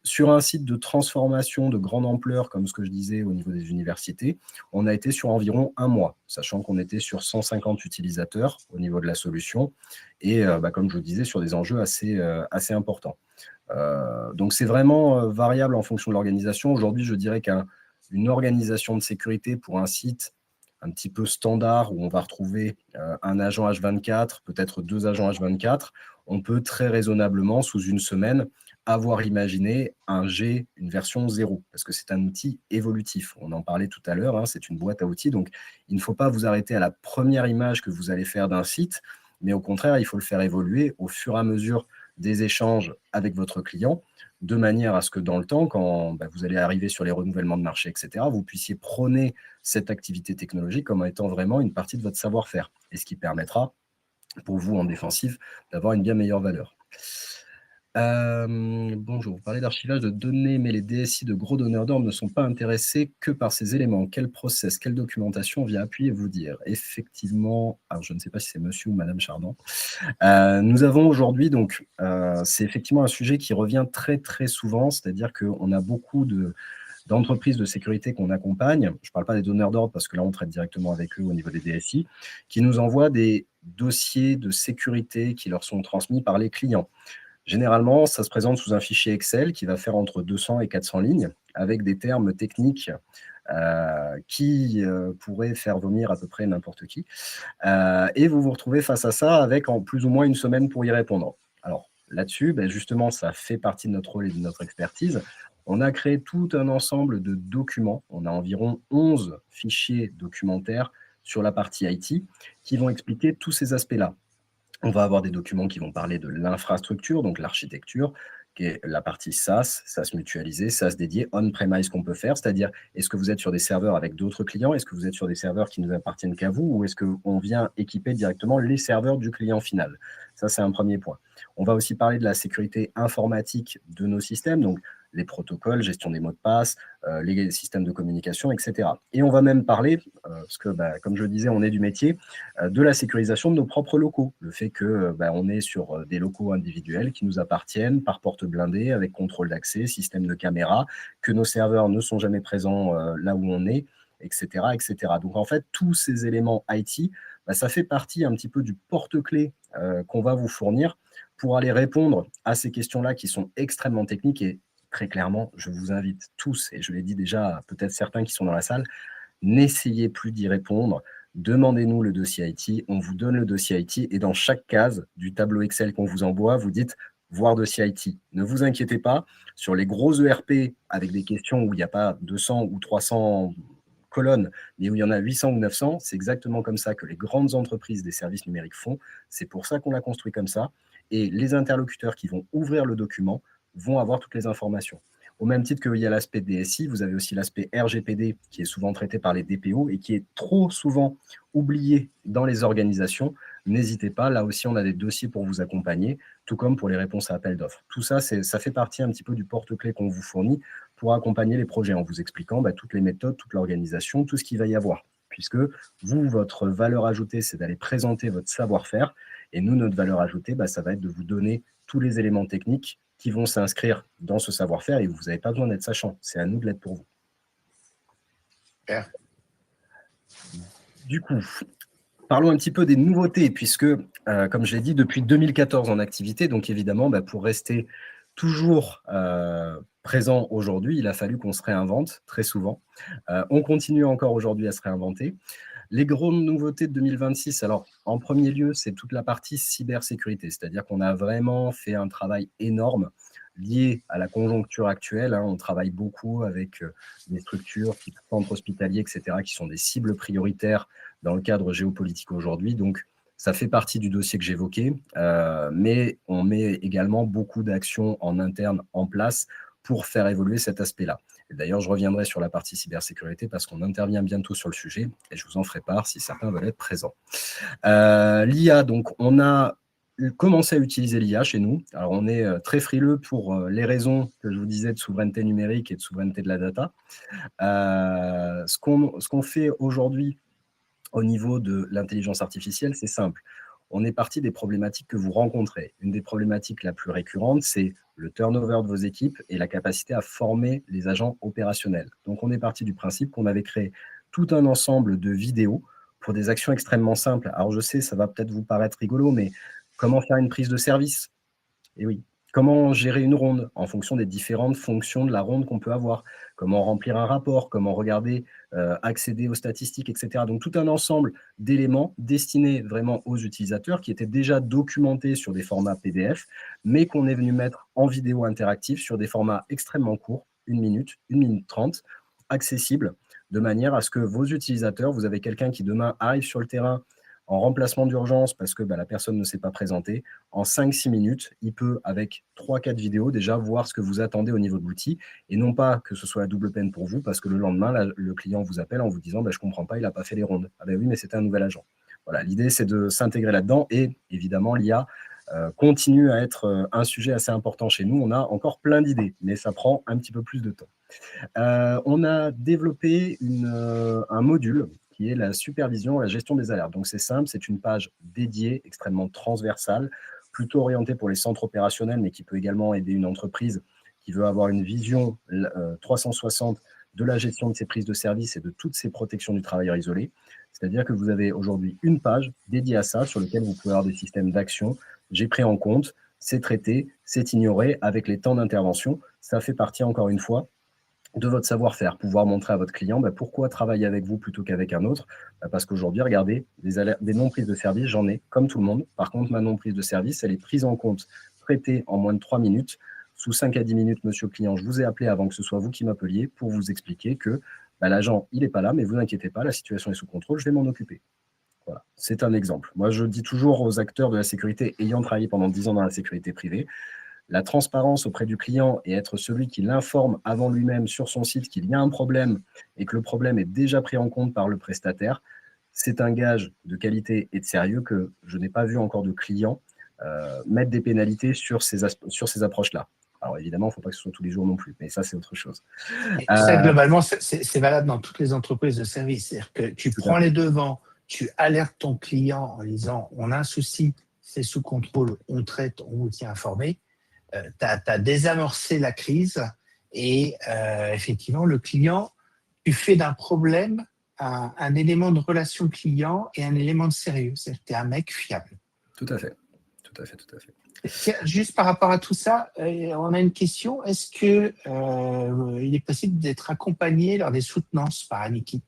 Sur un site de transformation de grande ampleur, comme ce que je disais au niveau des universités, on a été sur environ 1 mois, sachant qu'on était sur 150 utilisateurs au niveau de la solution et, comme je vous disais, sur des enjeux assez importants. Donc, c'est vraiment variable en fonction de l'organisation. Aujourd'hui, je dirais qu'une organisation de sécurité pour un site un petit peu standard où on va retrouver un agent H24, peut-être 2 agents H24, on peut très raisonnablement, sous une semaine, avoir imaginé un G, une version 0, parce que c'est un outil évolutif. On en parlait tout à l'heure, c'est une boîte à outils, donc il ne faut pas vous arrêter à la première image que vous allez faire d'un site, mais au contraire, il faut le faire évoluer au fur et à mesure des échanges avec votre client, de manière à ce que dans le temps, quand vous allez arriver sur les renouvellements de marché, etc., vous puissiez prôner cette activité technologique comme étant vraiment une partie de votre savoir-faire, et ce qui permettra pour vous en défensif d'avoir une bien meilleure valeur. Bonjour, vous parlez d'archivage de données, mais les DSI de gros donneurs d'ordre ne sont pas intéressés que par ces éléments. Quel process, quelle documentation vient appuyer vous dire? Effectivement, alors je ne sais pas si c'est monsieur ou madame Chardon. Nous avons aujourd'hui, donc, c'est effectivement un sujet qui revient très, très souvent, c'est-à-dire qu'on a beaucoup d'entreprises de sécurité qu'on accompagne, je ne parle pas des donneurs d'ordre parce que là, on traite directement avec eux au niveau des DSI, qui nous envoient des dossiers de sécurité qui leur sont transmis par les clients. Généralement, ça se présente sous un fichier Excel qui va faire entre 200 et 400 lignes, avec des termes techniques qui pourraient faire vomir à peu près n'importe qui. Et vous vous retrouvez face à ça avec en plus ou moins une semaine pour y répondre. Alors là-dessus, justement, ça fait partie de notre rôle et de notre expertise. On a créé tout un ensemble de documents. On a environ 11 fichiers documentaires sur la partie IT qui vont expliquer tous ces aspects-là. On va avoir des documents qui vont parler de l'infrastructure, donc l'architecture, qui est la partie SaaS, SaaS mutualisé, SaaS dédié, on-premise qu'on peut faire, c'est-à-dire est-ce que vous êtes sur des serveurs avec d'autres clients, est-ce que vous êtes sur des serveurs qui ne nous appartiennent qu'à vous, ou est-ce qu'on vient équiper directement les serveurs du client final? Ça, c'est un premier point. On va aussi parler de la sécurité informatique de nos systèmes, donc les protocoles, gestion des mots de passe, les systèmes de communication, etc. Et on va même parler, parce que comme je le disais, on est du métier, de la sécurisation de nos propres locaux. Le fait qu'on est sur des locaux individuels qui nous appartiennent par porte blindée, avec contrôle d'accès, système de caméra, que nos serveurs ne sont jamais présents là où on est, etc., etc. Donc en fait, tous ces éléments IT, ça fait partie un petit peu du porte-clés qu'on va vous fournir pour aller répondre à ces questions-là qui sont extrêmement techniques. Et très clairement, je vous invite tous, et je l'ai dit déjà, peut-être certains qui sont dans la salle, n'essayez plus d'y répondre. Demandez-nous le dossier IT, on vous donne le dossier IT et dans chaque case du tableau Excel qu'on vous envoie, vous dites voir dossier IT. Ne vous inquiétez pas, sur les gros ERP avec des questions où il n'y a pas 200 ou 300 colonnes, mais où il y en a 800 ou 900, c'est exactement comme ça que les grandes entreprises des services numériques font. C'est pour ça qu'on l'a construit comme ça. Et les interlocuteurs qui vont ouvrir le document vont avoir toutes les informations. Au même titre qu'il y a l'aspect DSI, vous avez aussi l'aspect RGPD qui est souvent traité par les DPO et qui est trop souvent oublié dans les organisations. N'hésitez pas, là aussi on a des dossiers pour vous accompagner, tout comme pour les réponses à appel d'offres. Tout ça, ça fait partie un petit peu du porte-clés qu'on vous fournit pour accompagner les projets en vous expliquant toutes les méthodes, toute l'organisation, tout ce qu'il va y avoir. Puisque vous, votre valeur ajoutée, c'est d'aller présenter votre savoir-faire. Et nous, notre valeur ajoutée, ça va être de vous donner tous les éléments techniques qui vont s'inscrire dans ce savoir-faire et vous n'avez pas besoin d'être sachant. C'est à nous de l'être pour vous. Super. Du coup, parlons un petit peu des nouveautés, puisque, comme je l'ai dit, depuis 2014 en activité, donc évidemment, pour rester toujours présent aujourd'hui, il a fallu qu'on se réinvente très souvent. On continue encore aujourd'hui à se réinventer. Les grandes nouveautés de 2026, alors en premier lieu, c'est toute la partie cybersécurité, c'est-à-dire qu'on a vraiment fait un travail énorme lié à la conjoncture actuelle. On travaille beaucoup avec des structures type centres hospitaliers, etc., qui sont des cibles prioritaires dans le cadre géopolitique aujourd'hui. Donc, ça fait partie du dossier que j'évoquais, mais on met également beaucoup d'actions en interne en place pour faire évoluer cet aspect-là. D'ailleurs, je reviendrai sur la partie cybersécurité parce qu'on intervient bientôt sur le sujet et je vous en ferai part si certains veulent être présents. L'IA, donc on a commencer à utiliser l'IA chez nous. Alors, on est très frileux pour les raisons que je vous disais de souveraineté numérique et de souveraineté de la data. Ce qu'on fait aujourd'hui au niveau de l'intelligence artificielle, c'est simple. On est parti des problématiques que vous rencontrez. Une des problématiques la plus récurrente, c'est le turnover de vos équipes et la capacité à former les agents opérationnels. Donc, on est parti du principe qu'on avait créé tout un ensemble de vidéos pour des actions extrêmement simples. Alors, je sais, ça va peut-être vous paraître rigolo, mais comment faire une prise de service? Et oui. Comment gérer une ronde en fonction des différentes fonctions de la ronde qu'on peut avoir? Comment remplir un rapport? Comment regarder, accéder aux statistiques, etc. Donc tout un ensemble d'éléments destinés vraiment aux utilisateurs qui étaient déjà documentés sur des formats PDF, mais qu'on est venu mettre en vidéo interactive sur des formats extrêmement courts, 1 minute 30, accessibles, de manière à ce que vos utilisateurs, vous avez quelqu'un qui demain arrive sur le terrain en remplacement d'urgence parce que la personne ne s'est pas présentée, en 5-6 minutes, il peut, avec 3-4 vidéos, déjà voir ce que vous attendez au niveau de l'outil, et non pas que ce soit la double peine pour vous, parce que le lendemain, le client vous appelle en vous disant je ne comprends pas, il n'a pas fait les rondes. Ah ben oui, mais c'était un nouvel agent. Voilà, l'idée, c'est de s'intégrer là-dedans, et évidemment, l'IA continue à être un sujet assez important chez nous. On a encore plein d'idées, mais ça prend un petit peu plus de temps. On a développé un module qui est la supervision, la gestion des alertes. Donc c'est simple, c'est une page dédiée, extrêmement transversale, plutôt orientée pour les centres opérationnels, mais qui peut également aider une entreprise qui veut avoir une vision 360 de la gestion de ses prises de service et de toutes ces protections du travailleur isolé. C'est-à-dire que vous avez aujourd'hui une page dédiée à ça, sur laquelle vous pouvez avoir des systèmes d'action. J'ai pris en compte, c'est traité, c'est ignoré, avec les temps d'intervention. Ça fait partie, encore une fois, de votre savoir-faire, pouvoir montrer à votre client pourquoi travailler avec vous plutôt qu'avec un autre. Parce qu'aujourd'hui, regardez, des non-prises de service, j'en ai comme tout le monde. Par contre, ma non-prise de service, elle est prise en compte, traitée en moins de 3 minutes. Sous 5 à 10 minutes, monsieur le client, je vous ai appelé avant que ce soit vous qui m'appeliez pour vous expliquer que l'agent, il n'est pas là, mais vous inquiétez pas, la situation est sous contrôle, je vais m'en occuper. Voilà, c'est un exemple. Moi, je dis toujours aux acteurs de la sécurité, ayant travaillé pendant 10 ans dans la sécurité privée, la transparence auprès du client et être celui qui l'informe avant lui-même sur son site qu'il y a un problème et que le problème est déjà pris en compte par le prestataire, c'est un gage de qualité et de sérieux que je n'ai pas vu encore de clients mettre des pénalités sur ces approches-là. Alors évidemment, il ne faut pas que ce soit tous les jours non plus, mais ça, c'est autre chose. Et ça, globalement, c'est valable dans toutes les entreprises de service. C'est-à-dire que tu prends les devants, tu alertes ton client en disant on a un souci, c'est sous contrôle, on traite, on vous tient informé. Tu as désamorcé la crise et effectivement, le client, tu fais d'un problème un élément de relation client et un élément de sérieux. C'est-à-dire que tu es un mec fiable. Tout à fait. Tout à fait, tout à fait. Tiens, juste par rapport à tout ça, on a une question. Est-ce que il est possible d'être accompagné lors des soutenances par Anikit?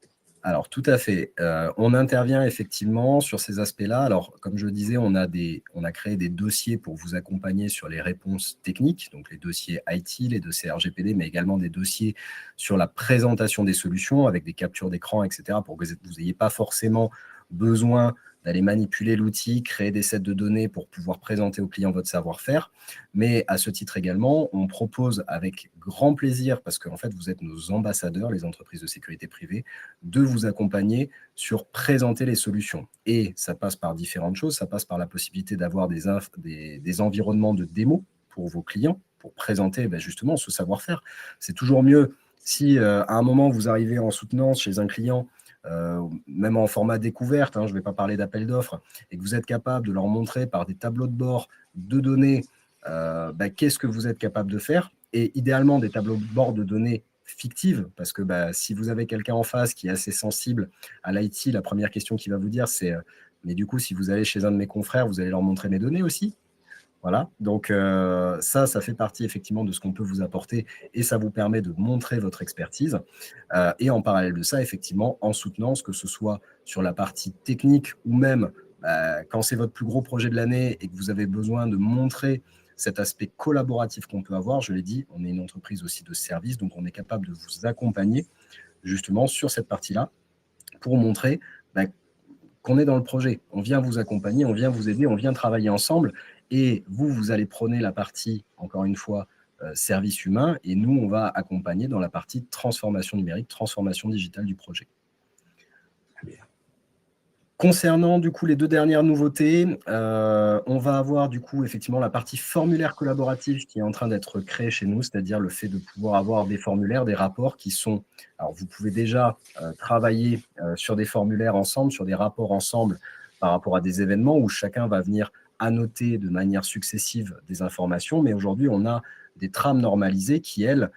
Alors, tout à fait. On intervient effectivement sur ces aspects-là. Alors, comme je le disais, on a créé des dossiers pour vous accompagner sur les réponses techniques, donc les dossiers IT, les dossiers RGPD, mais également des dossiers sur la présentation des solutions avec des captures d'écran, etc., pour que vous n'ayez pas forcément besoin d'aller manipuler l'outil, créer des sets de données pour pouvoir présenter au client votre savoir-faire. Mais à ce titre également, on propose avec grand plaisir, parce qu'en fait, vous êtes nos ambassadeurs, les entreprises de sécurité privée, de vous accompagner sur présenter les solutions. Et ça passe par différentes choses. Ça passe par la possibilité d'avoir des environnements de démo pour vos clients, pour présenter justement ce savoir-faire. C'est toujours mieux si à un moment vous arrivez en soutenance chez un client, même en format découverte, je ne vais pas parler d'appel d'offres, et que vous êtes capable de leur montrer par des tableaux de bord de données qu'est-ce que vous êtes capable de faire, et idéalement des tableaux de bord de données fictives, parce que si vous avez quelqu'un en face qui est assez sensible à l'IT, la première question qu'il va vous dire, c'est mais du coup, si vous allez chez un de mes confrères, vous allez leur montrer mes données aussi. Voilà, donc ça fait partie effectivement de ce qu'on peut vous apporter, et ça vous permet de montrer votre expertise. Et en parallèle de ça, effectivement, en soutenance, que ce soit sur la partie technique ou même quand c'est votre plus gros projet de l'année et que vous avez besoin de montrer cet aspect collaboratif qu'on peut avoir, je l'ai dit, on est une entreprise aussi de service, donc on est capable de vous accompagner justement sur cette partie-là pour montrer qu'on est dans le projet. On vient vous accompagner, on vient vous aider, on vient travailler ensemble, et vous allez prôner la partie, encore une fois, service humain, et nous, on va accompagner dans la partie transformation numérique, transformation digitale du projet. Très bien. Concernant du coup les 2 dernières nouveautés, on va avoir du coup effectivement la partie formulaire collaboratif qui est en train d'être créée chez nous, c'est-à-dire le fait de pouvoir avoir des formulaires, des rapports qui sont alors vous pouvez déjà, travailler, sur des formulaires ensemble, sur des rapports ensemble par rapport à des événements où chacun va venir annoter de manière successive des informations. Mais aujourd'hui, on a des trames normalisées qui, elles,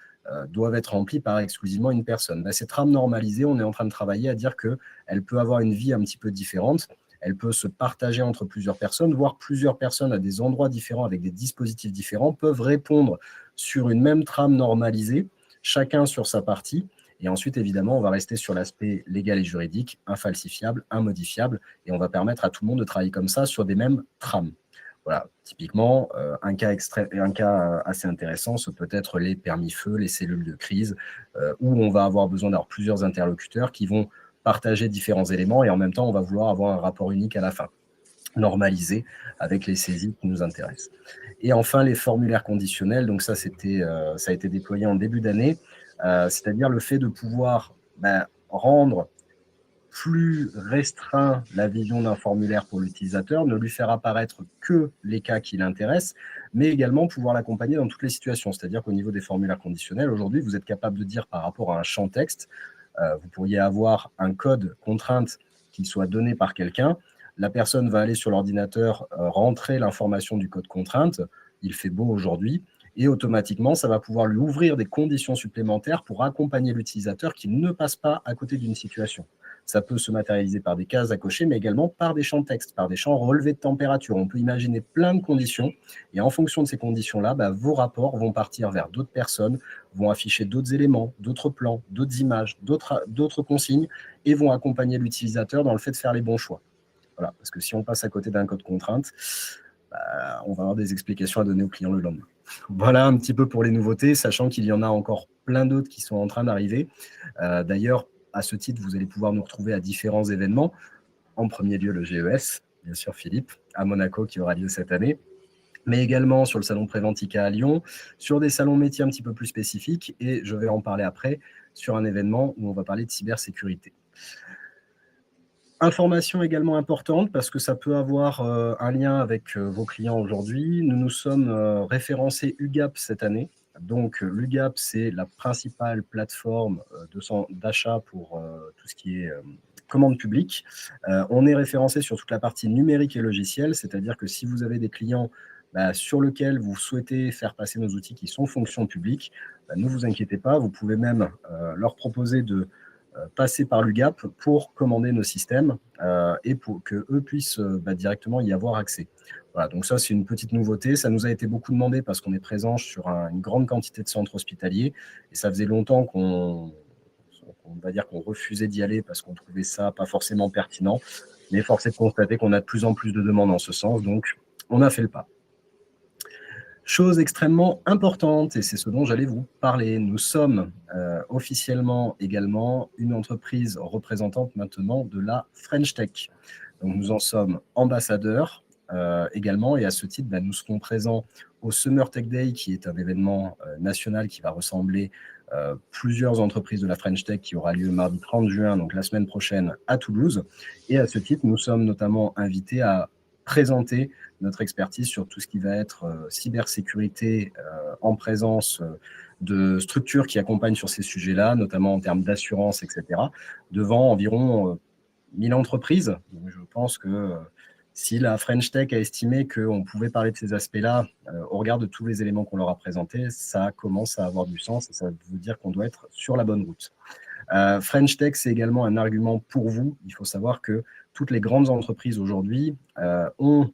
doivent être remplies par exclusivement une personne. Bah, ces trames normalisées, on est en train de travailler à dire que elle peut avoir une vie un petit peu différente, elle peut se partager entre plusieurs personnes, voire plusieurs personnes à des endroits différents avec des dispositifs différents peuvent répondre sur une même trame normalisée, chacun sur sa partie. Et ensuite, évidemment, on va rester sur l'aspect légal et juridique, infalsifiable, immodifiable, et on va permettre à tout le monde de travailler comme ça sur des mêmes trames. Voilà, typiquement, un cas assez intéressant, ce peut être les permis feu, les cellules de crise, où on va avoir besoin d'avoir plusieurs interlocuteurs qui vont partager différents éléments et en même temps, on va vouloir avoir un rapport unique à la fin, normalisé avec les saisies qui nous intéressent. Et enfin, les formulaires conditionnels, donc ça, ça a été déployé en début d'année, c'est-à-dire le fait de pouvoir rendre plus restreint la vision d'un formulaire pour l'utilisateur, ne lui faire apparaître que les cas qui l'intéressent, mais également pouvoir l'accompagner dans toutes les situations. C'est-à-dire qu'au niveau des formulaires conditionnels, aujourd'hui, vous êtes capable de dire par rapport à un champ texte, vous pourriez avoir un code contrainte qui soit donné par quelqu'un. La personne va aller sur l'ordinateur, rentrer l'information du code contrainte. Il fait beau aujourd'hui. Et automatiquement, ça va pouvoir lui ouvrir des conditions supplémentaires pour accompagner l'utilisateur qui ne passe pas à côté d'une situation. Ça peut se matérialiser par des cases à cocher, mais également par des champs de texte, par des champs relevés de température. On peut imaginer plein de conditions. Et en fonction de ces conditions-là, vos rapports vont partir vers d'autres personnes, vont afficher d'autres éléments, d'autres plans, d'autres images, d'autres consignes et vont accompagner l'utilisateur dans le fait de faire les bons choix. Voilà, parce que si on passe à côté d'un code contrainte, on va avoir des explications à donner aux clients le lendemain. Voilà un petit peu pour les nouveautés, sachant qu'il y en a encore plein d'autres qui sont en train d'arriver. D'ailleurs, à ce titre, vous allez pouvoir nous retrouver à différents événements. En premier lieu, le GES, bien sûr, Philippe, à Monaco, qui aura lieu cette année, mais également sur le salon Préventica à Lyon, sur des salons métiers un petit peu plus spécifiques, et je vais en parler après, sur un événement où on va parler de cybersécurité. Information également importante parce que ça peut avoir un lien avec vos clients aujourd'hui. Nous nous sommes référencés UGAP cette année. Donc l'UGAP, c'est la principale plateforme d'achat pour tout ce qui est commande publique. On est référencé sur toute la partie numérique et logicielle, c'est-à-dire que si vous avez des clients sur lesquels vous souhaitez faire passer nos outils qui sont fonction publique, ne vous inquiétez pas, vous pouvez même leur proposer de passer par l'UGAP pour commander nos systèmes et pour qu'eux puissent directement y avoir accès. Voilà, donc ça, c'est une petite nouveauté. Ça nous a été beaucoup demandé parce qu'on est présent sur une grande quantité de centres hospitaliers et ça faisait longtemps qu'on va dire qu'on refusait d'y aller parce qu'on trouvait ça pas forcément pertinent. Mais force est de constater qu'on a de plus en plus de demandes en ce sens, donc on a fait le pas. Chose extrêmement importante, et c'est ce dont j'allais vous parler, nous sommes officiellement également une entreprise représentante maintenant de la French Tech. Donc nous en sommes ambassadeurs également, et à ce titre, nous serons présents au Summer Tech Day, qui est un événement national qui va ressembler plusieurs entreprises de la French Tech, qui aura lieu mardi 30 juin, donc la semaine prochaine, à Toulouse. Et à ce titre, nous sommes notamment invités à présenter notre expertise sur tout ce qui va être cybersécurité en présence de structures qui accompagnent sur ces sujets-là, notamment en termes d'assurance, etc., devant environ 1000 entreprises. Donc, je pense que si la French Tech a estimé qu'on pouvait parler de ces aspects-là au regard de tous les éléments qu'on leur a présentés, ça commence à avoir du sens et ça veut dire qu'on doit être sur la bonne route. French Tech, c'est également un argument pour vous. Il faut savoir que toutes les grandes entreprises aujourd'hui ont,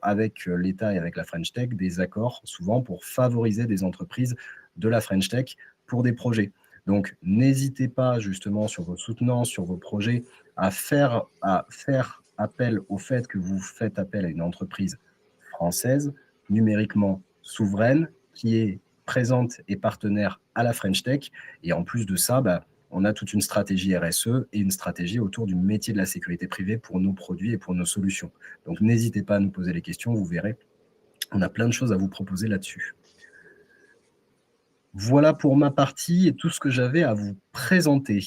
avec l'État et avec la French Tech, des accords souvent pour favoriser des entreprises de la French Tech pour des projets. Donc, n'hésitez pas justement sur vos soutenances, sur vos projets, à faire appel au fait que vous faites appel à une entreprise française, numériquement souveraine, qui est présente et partenaire à la French Tech. Et en plus de ça, on a toute une stratégie RSE et une stratégie autour du métier de la sécurité privée pour nos produits et pour nos solutions. Donc, n'hésitez pas à nous poser les questions, vous verrez, on a plein de choses à vous proposer là-dessus. Voilà pour ma partie et tout ce que j'avais à vous présenter.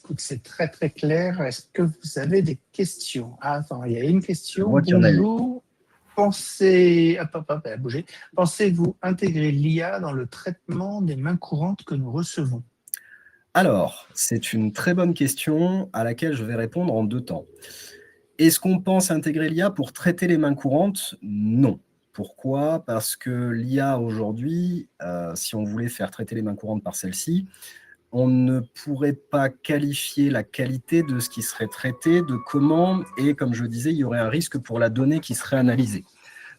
Écoute, c'est très très clair. Est-ce que vous avez des questions? Ah, attends, il y a une Je question. vois qu'il y en a une. Bonjour. Pensez, hop, hop, hop, elle a bougé. Pensez-vous intégrer l'IA dans le traitement des mains courantes que nous recevons? Alors, c'est une très bonne question à laquelle je vais répondre en 2 temps. Est-ce qu'on pense intégrer l'IA pour traiter les mains courantes? Non. Pourquoi? Parce que l'IA aujourd'hui, si on voulait faire traiter les mains courantes par celle-ci, on ne pourrait pas qualifier la qualité de ce qui serait traité, de comment et comme je disais, il y aurait un risque pour la donnée qui serait analysée.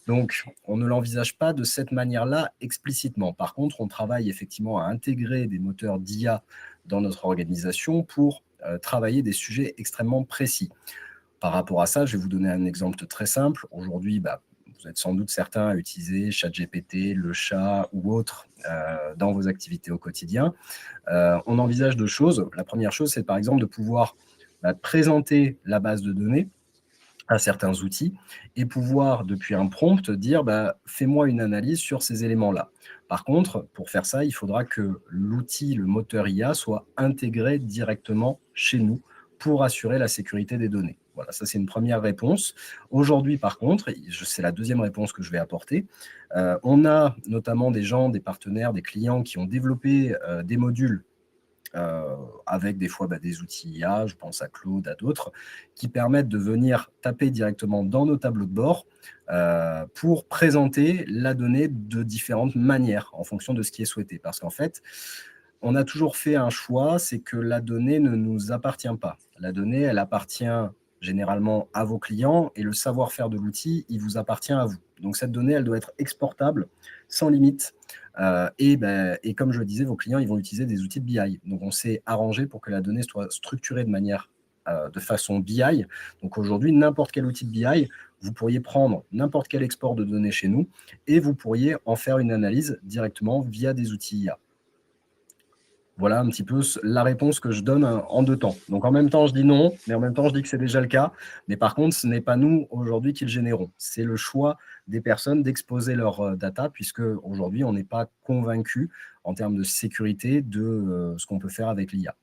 Donc, on ne l'envisage pas de cette manière-là explicitement. Par contre, on travaille effectivement à intégrer des moteurs d'IA dans notre organisation pour travailler des sujets extrêmement précis. Par rapport à ça, je vais vous donner un exemple très simple. Aujourd'hui, vous êtes sans doute certains à utiliser ChatGPT, le chat ou autre dans vos activités au quotidien. On envisage 2 choses. La première chose, c'est par exemple de pouvoir présenter la base de données à certains outils et pouvoir, depuis un prompt, dire fais-moi une analyse sur ces éléments-là. Par contre, pour faire ça, il faudra que l'outil, le moteur IA, soit intégré directement chez nous pour assurer la sécurité des données. Voilà, ça c'est une première réponse. Aujourd'hui, par contre, c'est la deuxième réponse que je vais apporter, on a notamment des gens, des partenaires, des clients qui ont développé des modules avec des fois des outils IA, je pense à Claude, à d'autres, qui permettent de venir taper directement dans nos tableaux de bord pour présenter la donnée de différentes manières en fonction de ce qui est souhaité. Parce qu'en fait, on a toujours fait un choix, c'est que la donnée ne nous appartient pas. La donnée, elle appartient généralement à vos clients et le savoir-faire de l'outil, il vous appartient à vous. Donc cette donnée, elle doit être exportable sans limite. Et comme je le disais, vos clients, ils vont utiliser des outils de BI. Donc on s'est arrangé pour que la donnée soit structurée de façon BI. Donc aujourd'hui, n'importe quel outil de BI, vous pourriez prendre n'importe quel export de données chez nous et vous pourriez en faire une analyse directement via des outils IA. Voilà un petit peu la réponse que je donne en 2 temps. Donc en même temps, je dis non, mais en même temps, je dis que c'est déjà le cas. Mais par contre, ce n'est pas nous aujourd'hui qui le générons. C'est le choix des personnes d'exposer leur data, puisque aujourd'hui, on n'est pas convaincu en termes de sécurité de ce qu'on peut faire avec l'IA.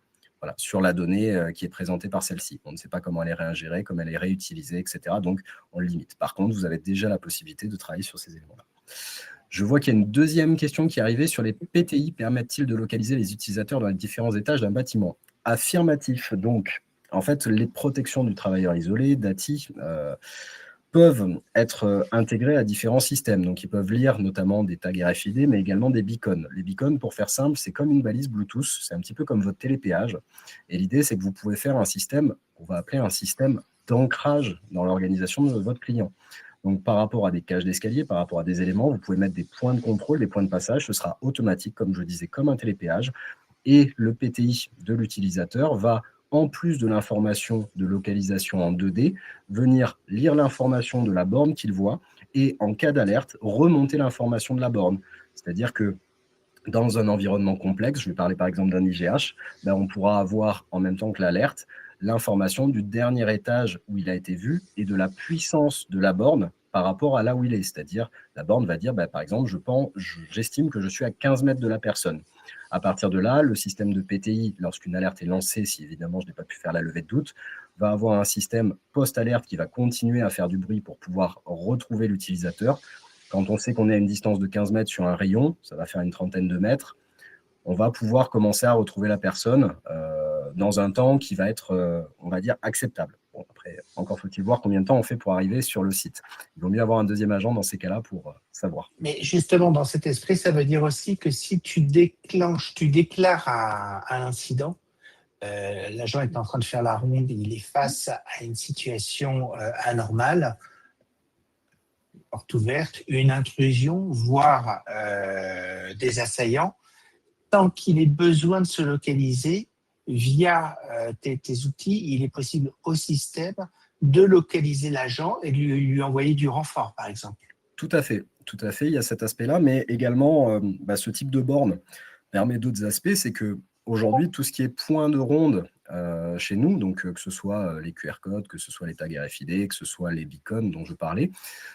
Voilà, sur la donnée qui est présentée par celle-ci. On ne sait pas comment elle est réingérée, comment elle est réutilisée, etc. Donc, on le limite. Par contre, vous avez déjà la possibilité de travailler sur ces éléments-là. Je vois qu'il y a une deuxième question qui est arrivée sur les PTI. Permettent-ils de localiser les utilisateurs dans les différents étages d'un bâtiment? Affirmatif. Donc, en fait, les protections du travailleur isolé, DATI, peuvent être intégrées à différents systèmes. Donc, ils peuvent lire notamment des tags RFID, mais également des beacons. Les beacons, pour faire simple, c'est comme une balise Bluetooth. C'est un petit peu comme votre télépéage. Et l'idée, c'est que vous pouvez faire un système, on va appeler un système d'ancrage dans l'organisation de votre client. Donc, par rapport à des cages d'escalier, par rapport à des éléments, vous pouvez mettre des points de contrôle, des points de passage. Ce sera automatique, comme je disais, comme un télépéage. Et le PTI de l'utilisateur va, en plus de l'information de localisation en 2D, venir lire l'information de la borne qu'il voit et, en cas d'alerte, remonter l'information de la borne. C'est-à-dire que dans un environnement complexe, je vais parler par exemple d'un IGH, on pourra avoir en même temps que l'alerte l'information du dernier étage où il a été vu et de la puissance de la borne par rapport à là où il est. C'est-à-dire, la borne va dire, par exemple, j'estime que je suis à 15 mètres de la personne. À partir de là, le système de PTI, lorsqu'une alerte est lancée, si évidemment je n'ai pas pu faire la levée de doute, va avoir un système post-alerte qui va continuer à faire du bruit pour pouvoir retrouver l'utilisateur. Quand on sait qu'on est à une distance de 15 mètres sur un rayon, ça va faire une trentaine de mètres, on va pouvoir commencer à retrouver la personne dans un temps qui va être, on va dire, acceptable. Bon, après, encore faut-il voir combien de temps on fait pour arriver sur le site. Il vaut mieux avoir un deuxième agent dans ces cas-là pour savoir. Mais justement, dans cet esprit, ça veut dire aussi que si tu déclares un incident, l'agent est en train de faire la ronde, il est face à une situation anormale, porte ouverte, une intrusion, voire des assaillants, tant qu'il ait besoin de se localiser via tes outils, il est possible au système de localiser l'agent et de lui envoyer du renfort, par exemple. Tout à fait, il y a cet aspect-là, mais également, ce type de borne permet d'autres aspects, c'est qu'aujourd'hui, tout ce qui est point de ronde, chez nous, donc que ce soit les QR codes, que ce soit les tags RFID, que ce soit les beacons dont je parlais.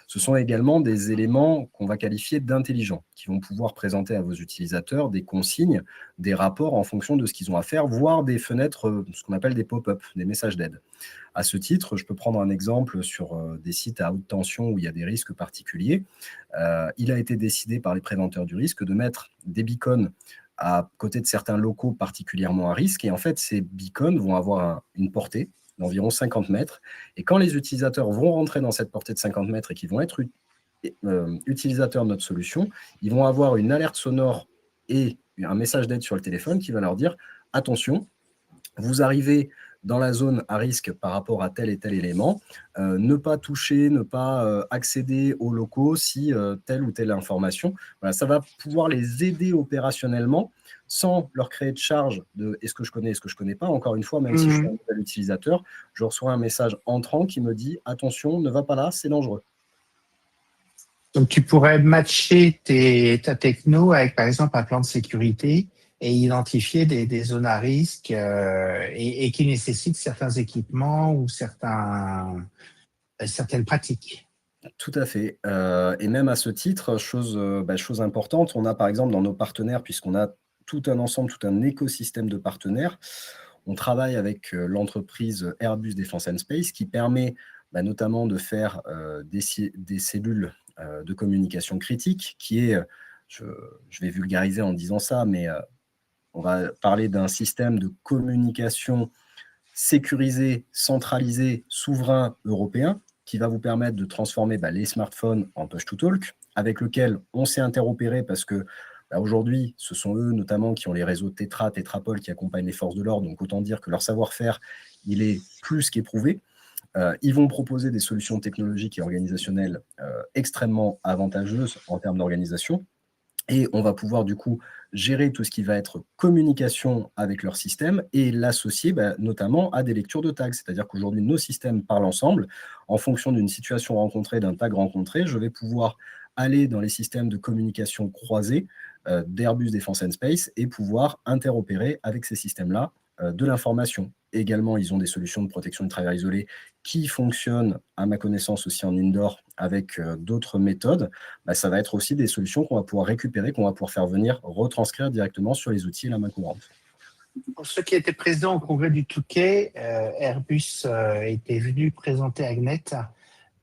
Ce sont également des éléments qu'on va qualifier d'intelligents, qui vont pouvoir présenter à vos utilisateurs des consignes, des rapports en fonction de ce qu'ils ont à faire, voire des fenêtres, ce qu'on appelle des pop-up, des messages d'aide. À ce titre, je peux prendre un exemple sur des sites à haute tension où il y a des risques particuliers. Il a été décidé par les préventeurs du risque de mettre des beacons à côté de certains locaux particulièrement à risque. Et en fait, ces beacons vont avoir une portée d'environ 50 mètres. Et quand les utilisateurs vont rentrer dans cette portée de 50 mètres et qu'ils vont être utilisateurs de notre solution, ils vont avoir une alerte sonore et un message d'aide sur le téléphone qui va leur dire « Attention, vous arrivez dans la zone à risque par rapport à tel et tel élément, ne pas toucher, ne pas accéder aux locaux si telle ou telle information. » Voilà, ça va pouvoir les aider opérationnellement sans leur créer de charge de est-ce que je connais, est-ce que je ne connais pas. Encore une fois, même si je suis un nouvel utilisateur, je reçois un message entrant qui me dit « Attention, ne va pas là, c'est dangereux ». Donc, tu pourrais matcher ta techno avec, par exemple, un plan de sécurité et identifier des zones à risque et qui nécessitent certains équipements ou certaines pratiques. Tout à fait. Et même à ce titre, chose importante, on a par exemple dans nos partenaires, puisqu'on a tout un ensemble, tout un écosystème de partenaires, on travaille avec l'entreprise Airbus Defence and Space qui permet notamment de faire des cellules de communication critique, qui est, je vais vulgariser en disant ça, mais on va parler d'un système de communication sécurisé, centralisé, souverain européen, qui va vous permettre de transformer les smartphones en push-to-talk, avec lequel on s'est interopéré parce que aujourd'hui, ce sont eux notamment qui ont les réseaux Tetra, Tetrapol qui accompagnent les forces de l'ordre, donc autant dire que leur savoir-faire, il est plus qu'éprouvé. Ils vont proposer des solutions technologiques et organisationnelles extrêmement avantageuses en termes d'organisation. Et on va pouvoir du coup gérer tout ce qui va être communication avec leur système et l'associer notamment à des lectures de tags. C'est-à-dire qu'aujourd'hui, nos systèmes parlent ensemble. En fonction d'une situation rencontrée, d'un tag rencontré, je vais pouvoir aller dans les systèmes de communication croisés d'Airbus Defence and Space et pouvoir interopérer avec ces systèmes-là de l'information. Également, ils ont des solutions de protection du travail isolé qui fonctionnent, à ma connaissance, aussi en indoor avec d'autres méthodes. Ça va être aussi des solutions qu'on va pouvoir récupérer, qu'on va pouvoir faire venir retranscrire directement sur les outils et la main courante. Pour ceux qui étaient présents au congrès du Touquet, Airbus était venu présenter Agnet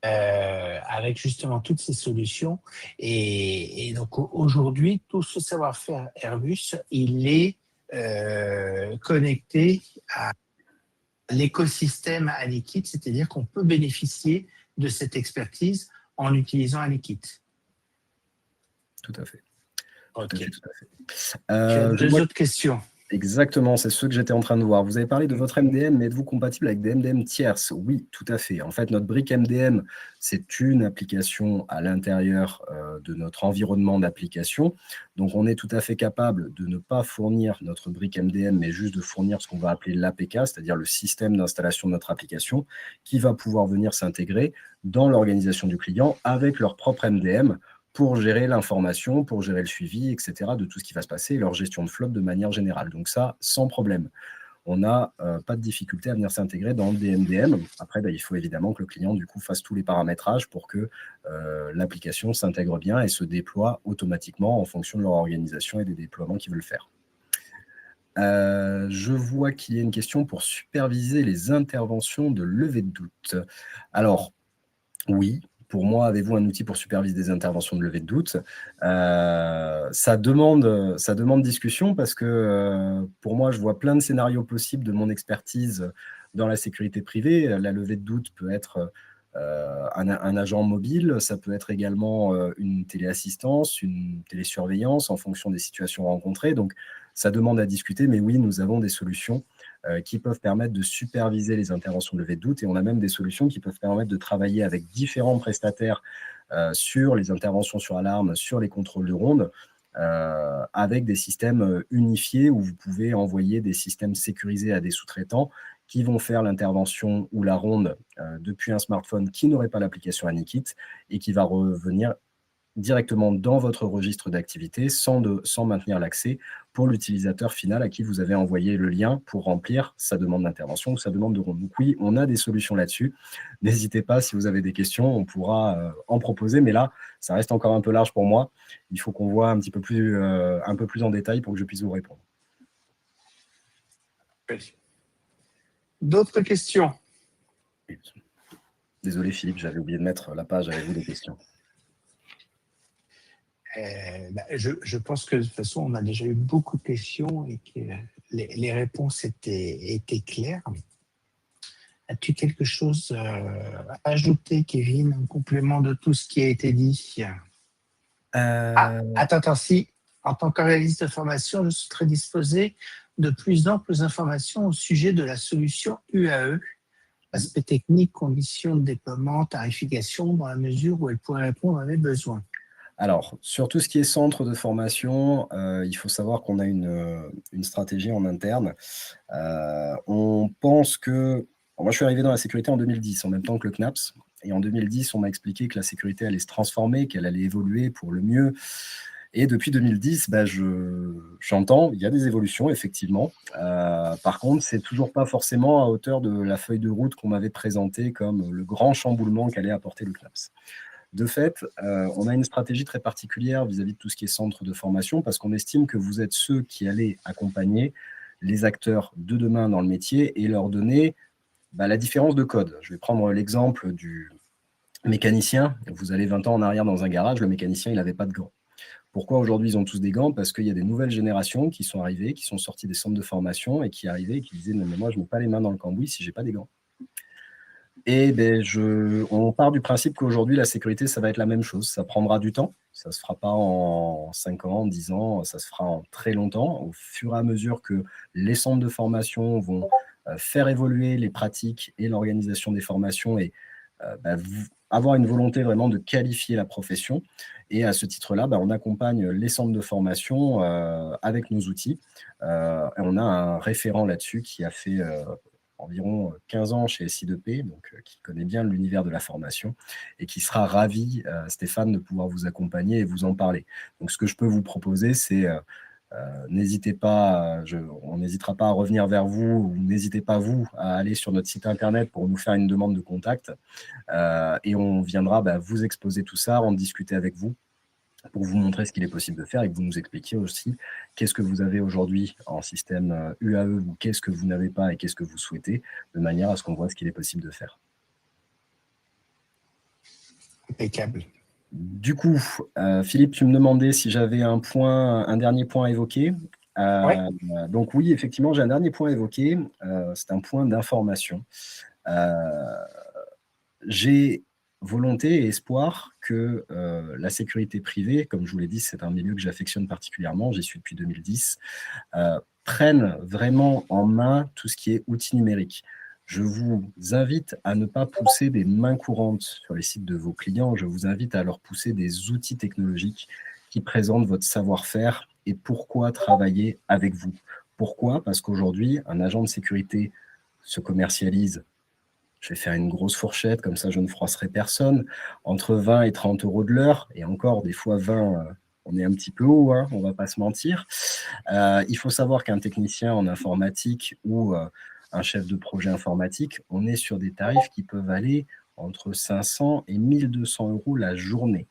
avec justement toutes ces solutions. Et donc aujourd'hui, tout ce savoir-faire Airbus, il est connecté à l'écosystème Anikit, c'est-à-dire qu'on peut bénéficier de cette expertise en utilisant Anikit. Tout à fait. Ok. Tout à fait. Tu as deux autres questions. Exactement, c'est ce que j'étais en train de voir. Vous avez parlé de votre MDM, mais êtes-vous compatible avec des MDM tierces? Oui, tout à fait. En fait, notre brique MDM, c'est une application à l'intérieur de notre environnement d'application. Donc, on est tout à fait capable de ne pas fournir notre brique MDM, mais juste de fournir ce qu'on va appeler l'APK, c'est-à-dire le système d'installation de notre application, qui va pouvoir venir s'intégrer dans l'organisation du client avec leur propre MDM pour gérer l'information, pour gérer le suivi, etc., de tout ce qui va se passer, et leur gestion de flotte de manière générale. Donc ça, sans problème. On n'a pas de difficulté à venir s'intégrer dans des MDM. Après, il faut évidemment que le client, du coup, fasse tous les paramétrages pour que l'application s'intègre bien et se déploie automatiquement en fonction de leur organisation et des déploiements qu'ils veulent faire. Je vois qu'il y a une question pour superviser les interventions de levée de doute. Alors, oui. Pour moi, avez-vous un outil pour superviser des interventions de levée de doute? Ça demande discussion parce que pour moi, je vois plein de scénarios possibles de mon expertise dans la sécurité privée. La levée de doute peut être un agent mobile, ça peut être également une téléassistance, une télésurveillance en fonction des situations rencontrées. Donc, ça demande à discuter, mais oui, nous avons des solutions qui peuvent permettre de superviser les interventions de levée de doute et on a même des solutions qui peuvent permettre de travailler avec différents prestataires sur les interventions sur alarme, sur les contrôles de ronde, avec des systèmes unifiés où vous pouvez envoyer des systèmes sécurisés à des sous-traitants qui vont faire l'intervention ou la ronde depuis un smartphone qui n'aurait pas l'application Anikit et qui va revenir directement dans votre registre d'activité sans maintenir l'accès pour l'utilisateur final à qui vous avez envoyé le lien pour remplir sa demande d'intervention ou sa demande de compte. Donc oui, on a des solutions là-dessus. N'hésitez pas, si vous avez des questions, on pourra en proposer, mais là, ça reste encore un peu large pour moi. Il faut qu'on voit un peu plus en détail pour que je puisse vous répondre. D'autres questions? Désolé Philippe, j'avais oublié de mettre la page avec vous des questions. Je pense que de toute façon, on a déjà eu beaucoup de questions et que les réponses étaient claires. As-tu quelque chose à ajouter, Kevin, en complément de tout ce qui a été dit? Attends, si, en tant qu'organiste de formation, je suis très disposé de plus amples informations au sujet de la solution UAE, aspect technique, conditions de déploiement, tarification, dans la mesure où elle pourrait répondre à mes besoins. Alors, sur tout ce qui est centre de formation, il faut savoir qu'on a une stratégie en interne. On pense que... Moi, je suis arrivé dans la sécurité en 2010, en même temps que le CNAPS. Et en 2010, on m'a expliqué que la sécurité allait se transformer, qu'elle allait évoluer pour le mieux. Et depuis 2010, j'entends, il y a des évolutions, effectivement. Par contre, c'est toujours pas forcément à hauteur de la feuille de route qu'on m'avait présentée comme le grand chamboulement qu'allait apporter le CNAPS. De fait, on a une stratégie très particulière vis-à-vis de tout ce qui est centre de formation parce qu'on estime que vous êtes ceux qui allez accompagner les acteurs de demain dans le métier et leur donner la différence de code. Je vais prendre l'exemple du mécanicien. Vous allez 20 ans en arrière dans un garage, le mécanicien, il n'avait pas de gants. Pourquoi aujourd'hui ils ont tous des gants? Parce qu'il y a des nouvelles générations qui sont arrivées, qui sont sorties des centres de formation et qui arrivaient et qui disaient « Non, mais moi, je ne mets pas les mains dans le cambouis si je n'ai pas des gants ». Et on part du principe qu'aujourd'hui, la sécurité, ça va être la même chose. Ça prendra du temps. Ça ne se fera pas en 5 ans, 10 ans. Ça se fera en très longtemps. Au fur et à mesure que les centres de formation vont faire évoluer les pratiques et l'organisation des formations et avoir une volonté vraiment de qualifier la profession. Et à ce titre-là, on accompagne les centres de formation avec nos outils. Et on a un référent là-dessus qui a fait... environ 15 ans chez SI2P, donc qui connaît bien l'univers de la formation et qui sera ravi, Stéphane, de pouvoir vous accompagner et vous en parler. Donc, ce que je peux vous proposer, c'est n'hésitez pas, on n'hésitera pas à revenir vers vous, ou n'hésitez pas, vous, à aller sur notre site internet pour nous faire une demande de contact et on viendra vous exposer tout ça, en discuter avec vous pour vous montrer ce qu'il est possible de faire et que vous nous expliquiez aussi qu'est-ce que vous avez aujourd'hui en système UAE ou qu'est-ce que vous n'avez pas et qu'est-ce que vous souhaitez, de manière à ce qu'on voit ce qu'il est possible de faire. Impeccable. Du coup, Philippe, tu me demandais si j'avais un dernier point à évoquer. Ouais. Donc oui, effectivement, j'ai un dernier point à évoquer. C'est un point d'information. J'ai volonté et espoir que la sécurité privée, comme je vous l'ai dit, c'est un milieu que j'affectionne particulièrement, j'y suis depuis 2010, prenne vraiment en main tout ce qui est outils numériques. Je vous invite à ne pas pousser des mains courantes sur les sites de vos clients, je vous invite à leur pousser des outils technologiques qui présentent votre savoir-faire et pourquoi travailler avec vous. Pourquoi? Parce qu'aujourd'hui, un agent de sécurité se commercialise, je vais faire une grosse fourchette, comme ça je ne froisserai personne, entre 20 et 30 € de l'heure, et encore, des fois 20, on est un petit peu haut, hein, on ne va pas se mentir. Il faut savoir qu'un technicien en informatique ou un chef de projet informatique, on est sur des tarifs qui peuvent aller entre 500 et 1200 € la journée.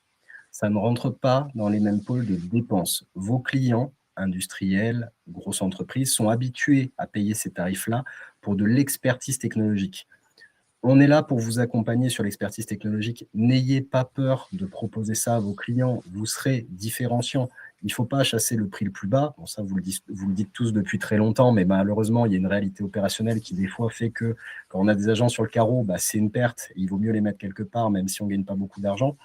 Ça ne rentre pas dans les mêmes pôles de dépenses. Vos clients, industriels, grosses entreprises, sont habitués à payer ces tarifs-là pour de l'expertise technologique. On est là pour vous accompagner sur l'expertise technologique. N'ayez pas peur de proposer ça à vos clients. Vous serez différenciant. Il ne faut pas chasser le prix le plus bas. Bon, ça, vous le dites tous depuis très longtemps, mais malheureusement, il y a une réalité opérationnelle qui, des fois, fait que quand on a des agents sur le carreau, c'est une perte. Il vaut mieux les mettre quelque part, même si on ne gagne pas beaucoup d'argent.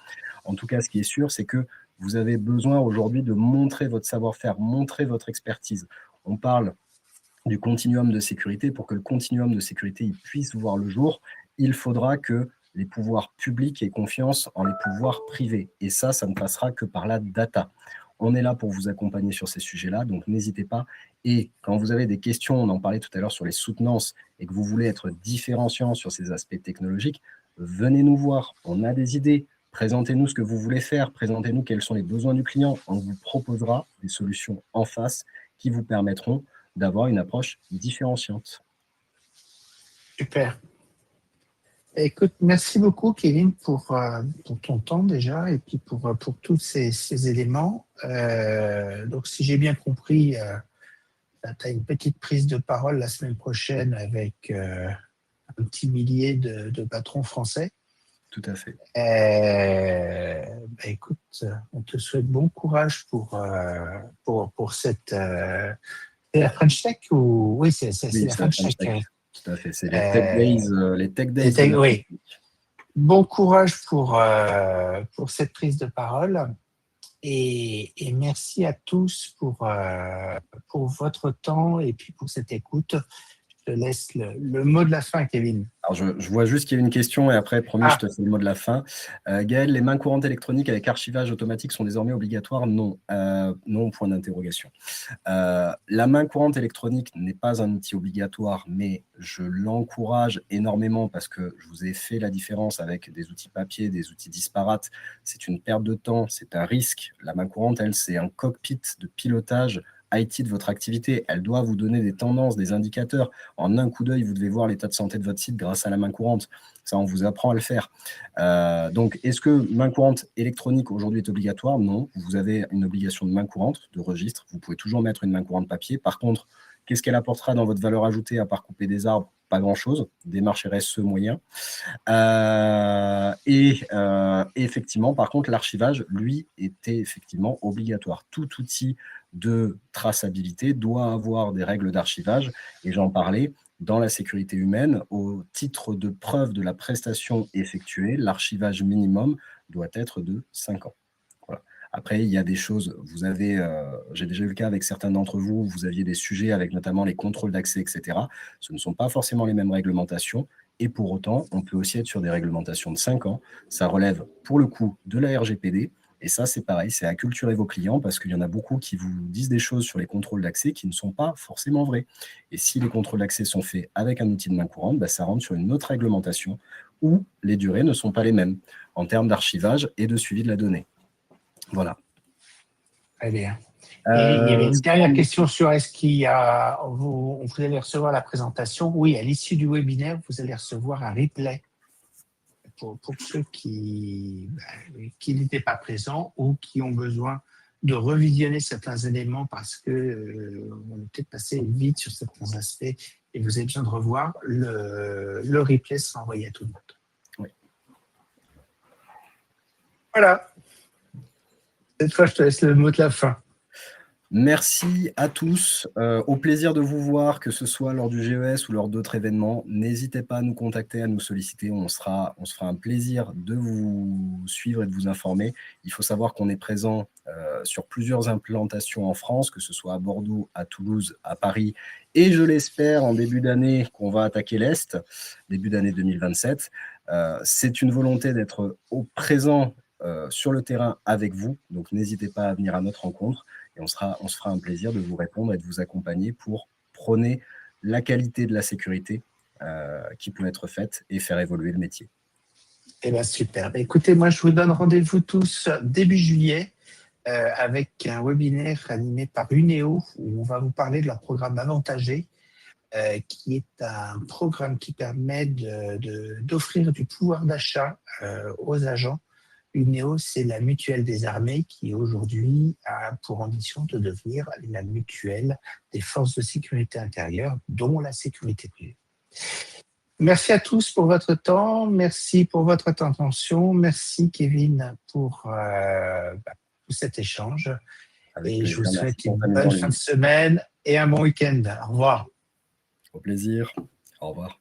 En tout cas, ce qui est sûr, c'est que vous avez besoin aujourd'hui de montrer votre savoir-faire, montrer votre expertise. On parle du continuum de sécurité. Pour que le continuum de sécurité puisse voir le jour, il faudra que les pouvoirs publics aient confiance en les pouvoirs privés. Et ça ne passera que par la data. On est là pour vous accompagner sur ces sujets-là, donc n'hésitez pas. Et quand vous avez des questions, on en parlait tout à l'heure sur les soutenances, et que vous voulez être différenciant sur ces aspects technologiques, venez nous voir. On a des idées. Présentez-nous ce que vous voulez faire, présentez-nous quels sont les besoins du client. On vous proposera des solutions en face qui vous permettront d'avoir une approche différenciante. Super. Écoute, merci beaucoup, Kevin, pour ton temps déjà et puis pour tous ces éléments. Donc, si j'ai bien compris, tu as une petite prise de parole la semaine prochaine avec un petit millier de patrons français. Tout à fait. Écoute, on te souhaite bon courage pour cette... c'est la French Tech ou... Oui, c'est Oui, la c'est la French French Tech. Tech. Tout à fait. C'est les Tech Days, de la Oui. technique. Bon courage pour cette prise de parole et merci à tous pour votre temps et puis pour cette écoute. Je te laisse le mot de la fin, Kevin. Alors, je vois juste qu'il y a une question et après, promis, je te fais le mot de la fin. Gaël, les mains courantes électroniques avec archivage automatique sont désormais obligatoires? Non. Non, point d'interrogation. La main courante électronique n'est pas un outil obligatoire, mais je l'encourage énormément parce que je vous ai fait la différence avec des outils papier, des outils disparates. C'est une perte de temps, c'est un risque. La main courante, elle, c'est un cockpit de pilotage IT de votre activité. Elle doit vous donner des tendances, des indicateurs. En un coup d'œil, vous devez voir l'état de santé de votre site grâce à la main courante. Ça, on vous apprend à le faire. Donc, est-ce que main courante électronique aujourd'hui est obligatoire? Non. Vous avez une obligation de main courante, de registre. Vous pouvez toujours mettre une main courante papier. Par contre, qu'est-ce qu'elle apportera dans votre valeur ajoutée à part couper des arbres? Pas grand-chose. Démarche RSE moyen. Et effectivement, par contre, l'archivage, lui, était effectivement obligatoire. Tout outil de traçabilité doit avoir des règles d'archivage. Et j'en parlais, dans la sécurité humaine, au titre de preuve de la prestation effectuée, l'archivage minimum doit être de 5 ans. Voilà. Après, il y a des choses, vous avez, j'ai déjà eu le cas avec certains d'entre vous, vous aviez des sujets avec notamment les contrôles d'accès, etc. Ce ne sont pas forcément les mêmes réglementations. Et pour autant, on peut aussi être sur des réglementations de 5 ans. Ça relève, pour le coup, de la RGPD. Et ça, c'est pareil, c'est acculturer vos clients parce qu'il y en a beaucoup qui vous disent des choses sur les contrôles d'accès qui ne sont pas forcément vraies. Et si les contrôles d'accès sont faits avec un outil de main courante, ça rentre sur une autre réglementation où les durées ne sont pas les mêmes en termes d'archivage et de suivi de la donnée. Voilà. Très bien. Et il y avait une dernière question sur est-ce qu'il y a, vous allez recevoir la présentation. Oui, à l'issue du webinaire, vous allez recevoir un replay pour ceux qui n'étaient pas présents ou qui ont besoin de revisionner certains éléments parce que on est peut-être passé vite sur certains aspects et vous avez besoin de revoir. Le replay sera envoyé à tout le monde. Oui. Voilà. Cette fois, je te laisse le mot de la fin. Merci à tous. Au plaisir de vous voir, que ce soit lors du GES ou lors d'autres événements. N'hésitez pas à nous contacter, à nous solliciter. On se fera un plaisir de vous suivre et de vous informer. Il faut savoir qu'on est présent sur plusieurs implantations en France, que ce soit à Bordeaux, à Toulouse, à Paris. Et je l'espère, en début d'année, qu'on va attaquer l'Est, début d'année 2027. C'est une volonté d'être au présent sur le terrain avec vous. Donc, n'hésitez pas à venir à notre rencontre. Et on se fera un plaisir de vous répondre et de vous accompagner pour prôner la qualité de la sécurité qui peut être faite et faire évoluer le métier. Eh bien, super. Écoutez, moi, je vous donne rendez-vous tous début juillet avec un webinaire animé par Uneo où on va vous parler de leur programme Avantagé, qui est un programme qui permet d'offrir du pouvoir d'achat aux agents. Uneo, c'est la mutuelle des armées qui aujourd'hui a pour ambition de devenir la mutuelle des forces de sécurité intérieure, dont la sécurité privée. Merci à tous pour votre temps, merci pour votre attention, merci Kevin pour cet échange. Avec et plaisir. je vous souhaite Merci une bonne fin de semaine et un bon week-end. Au revoir. Au plaisir. Au revoir.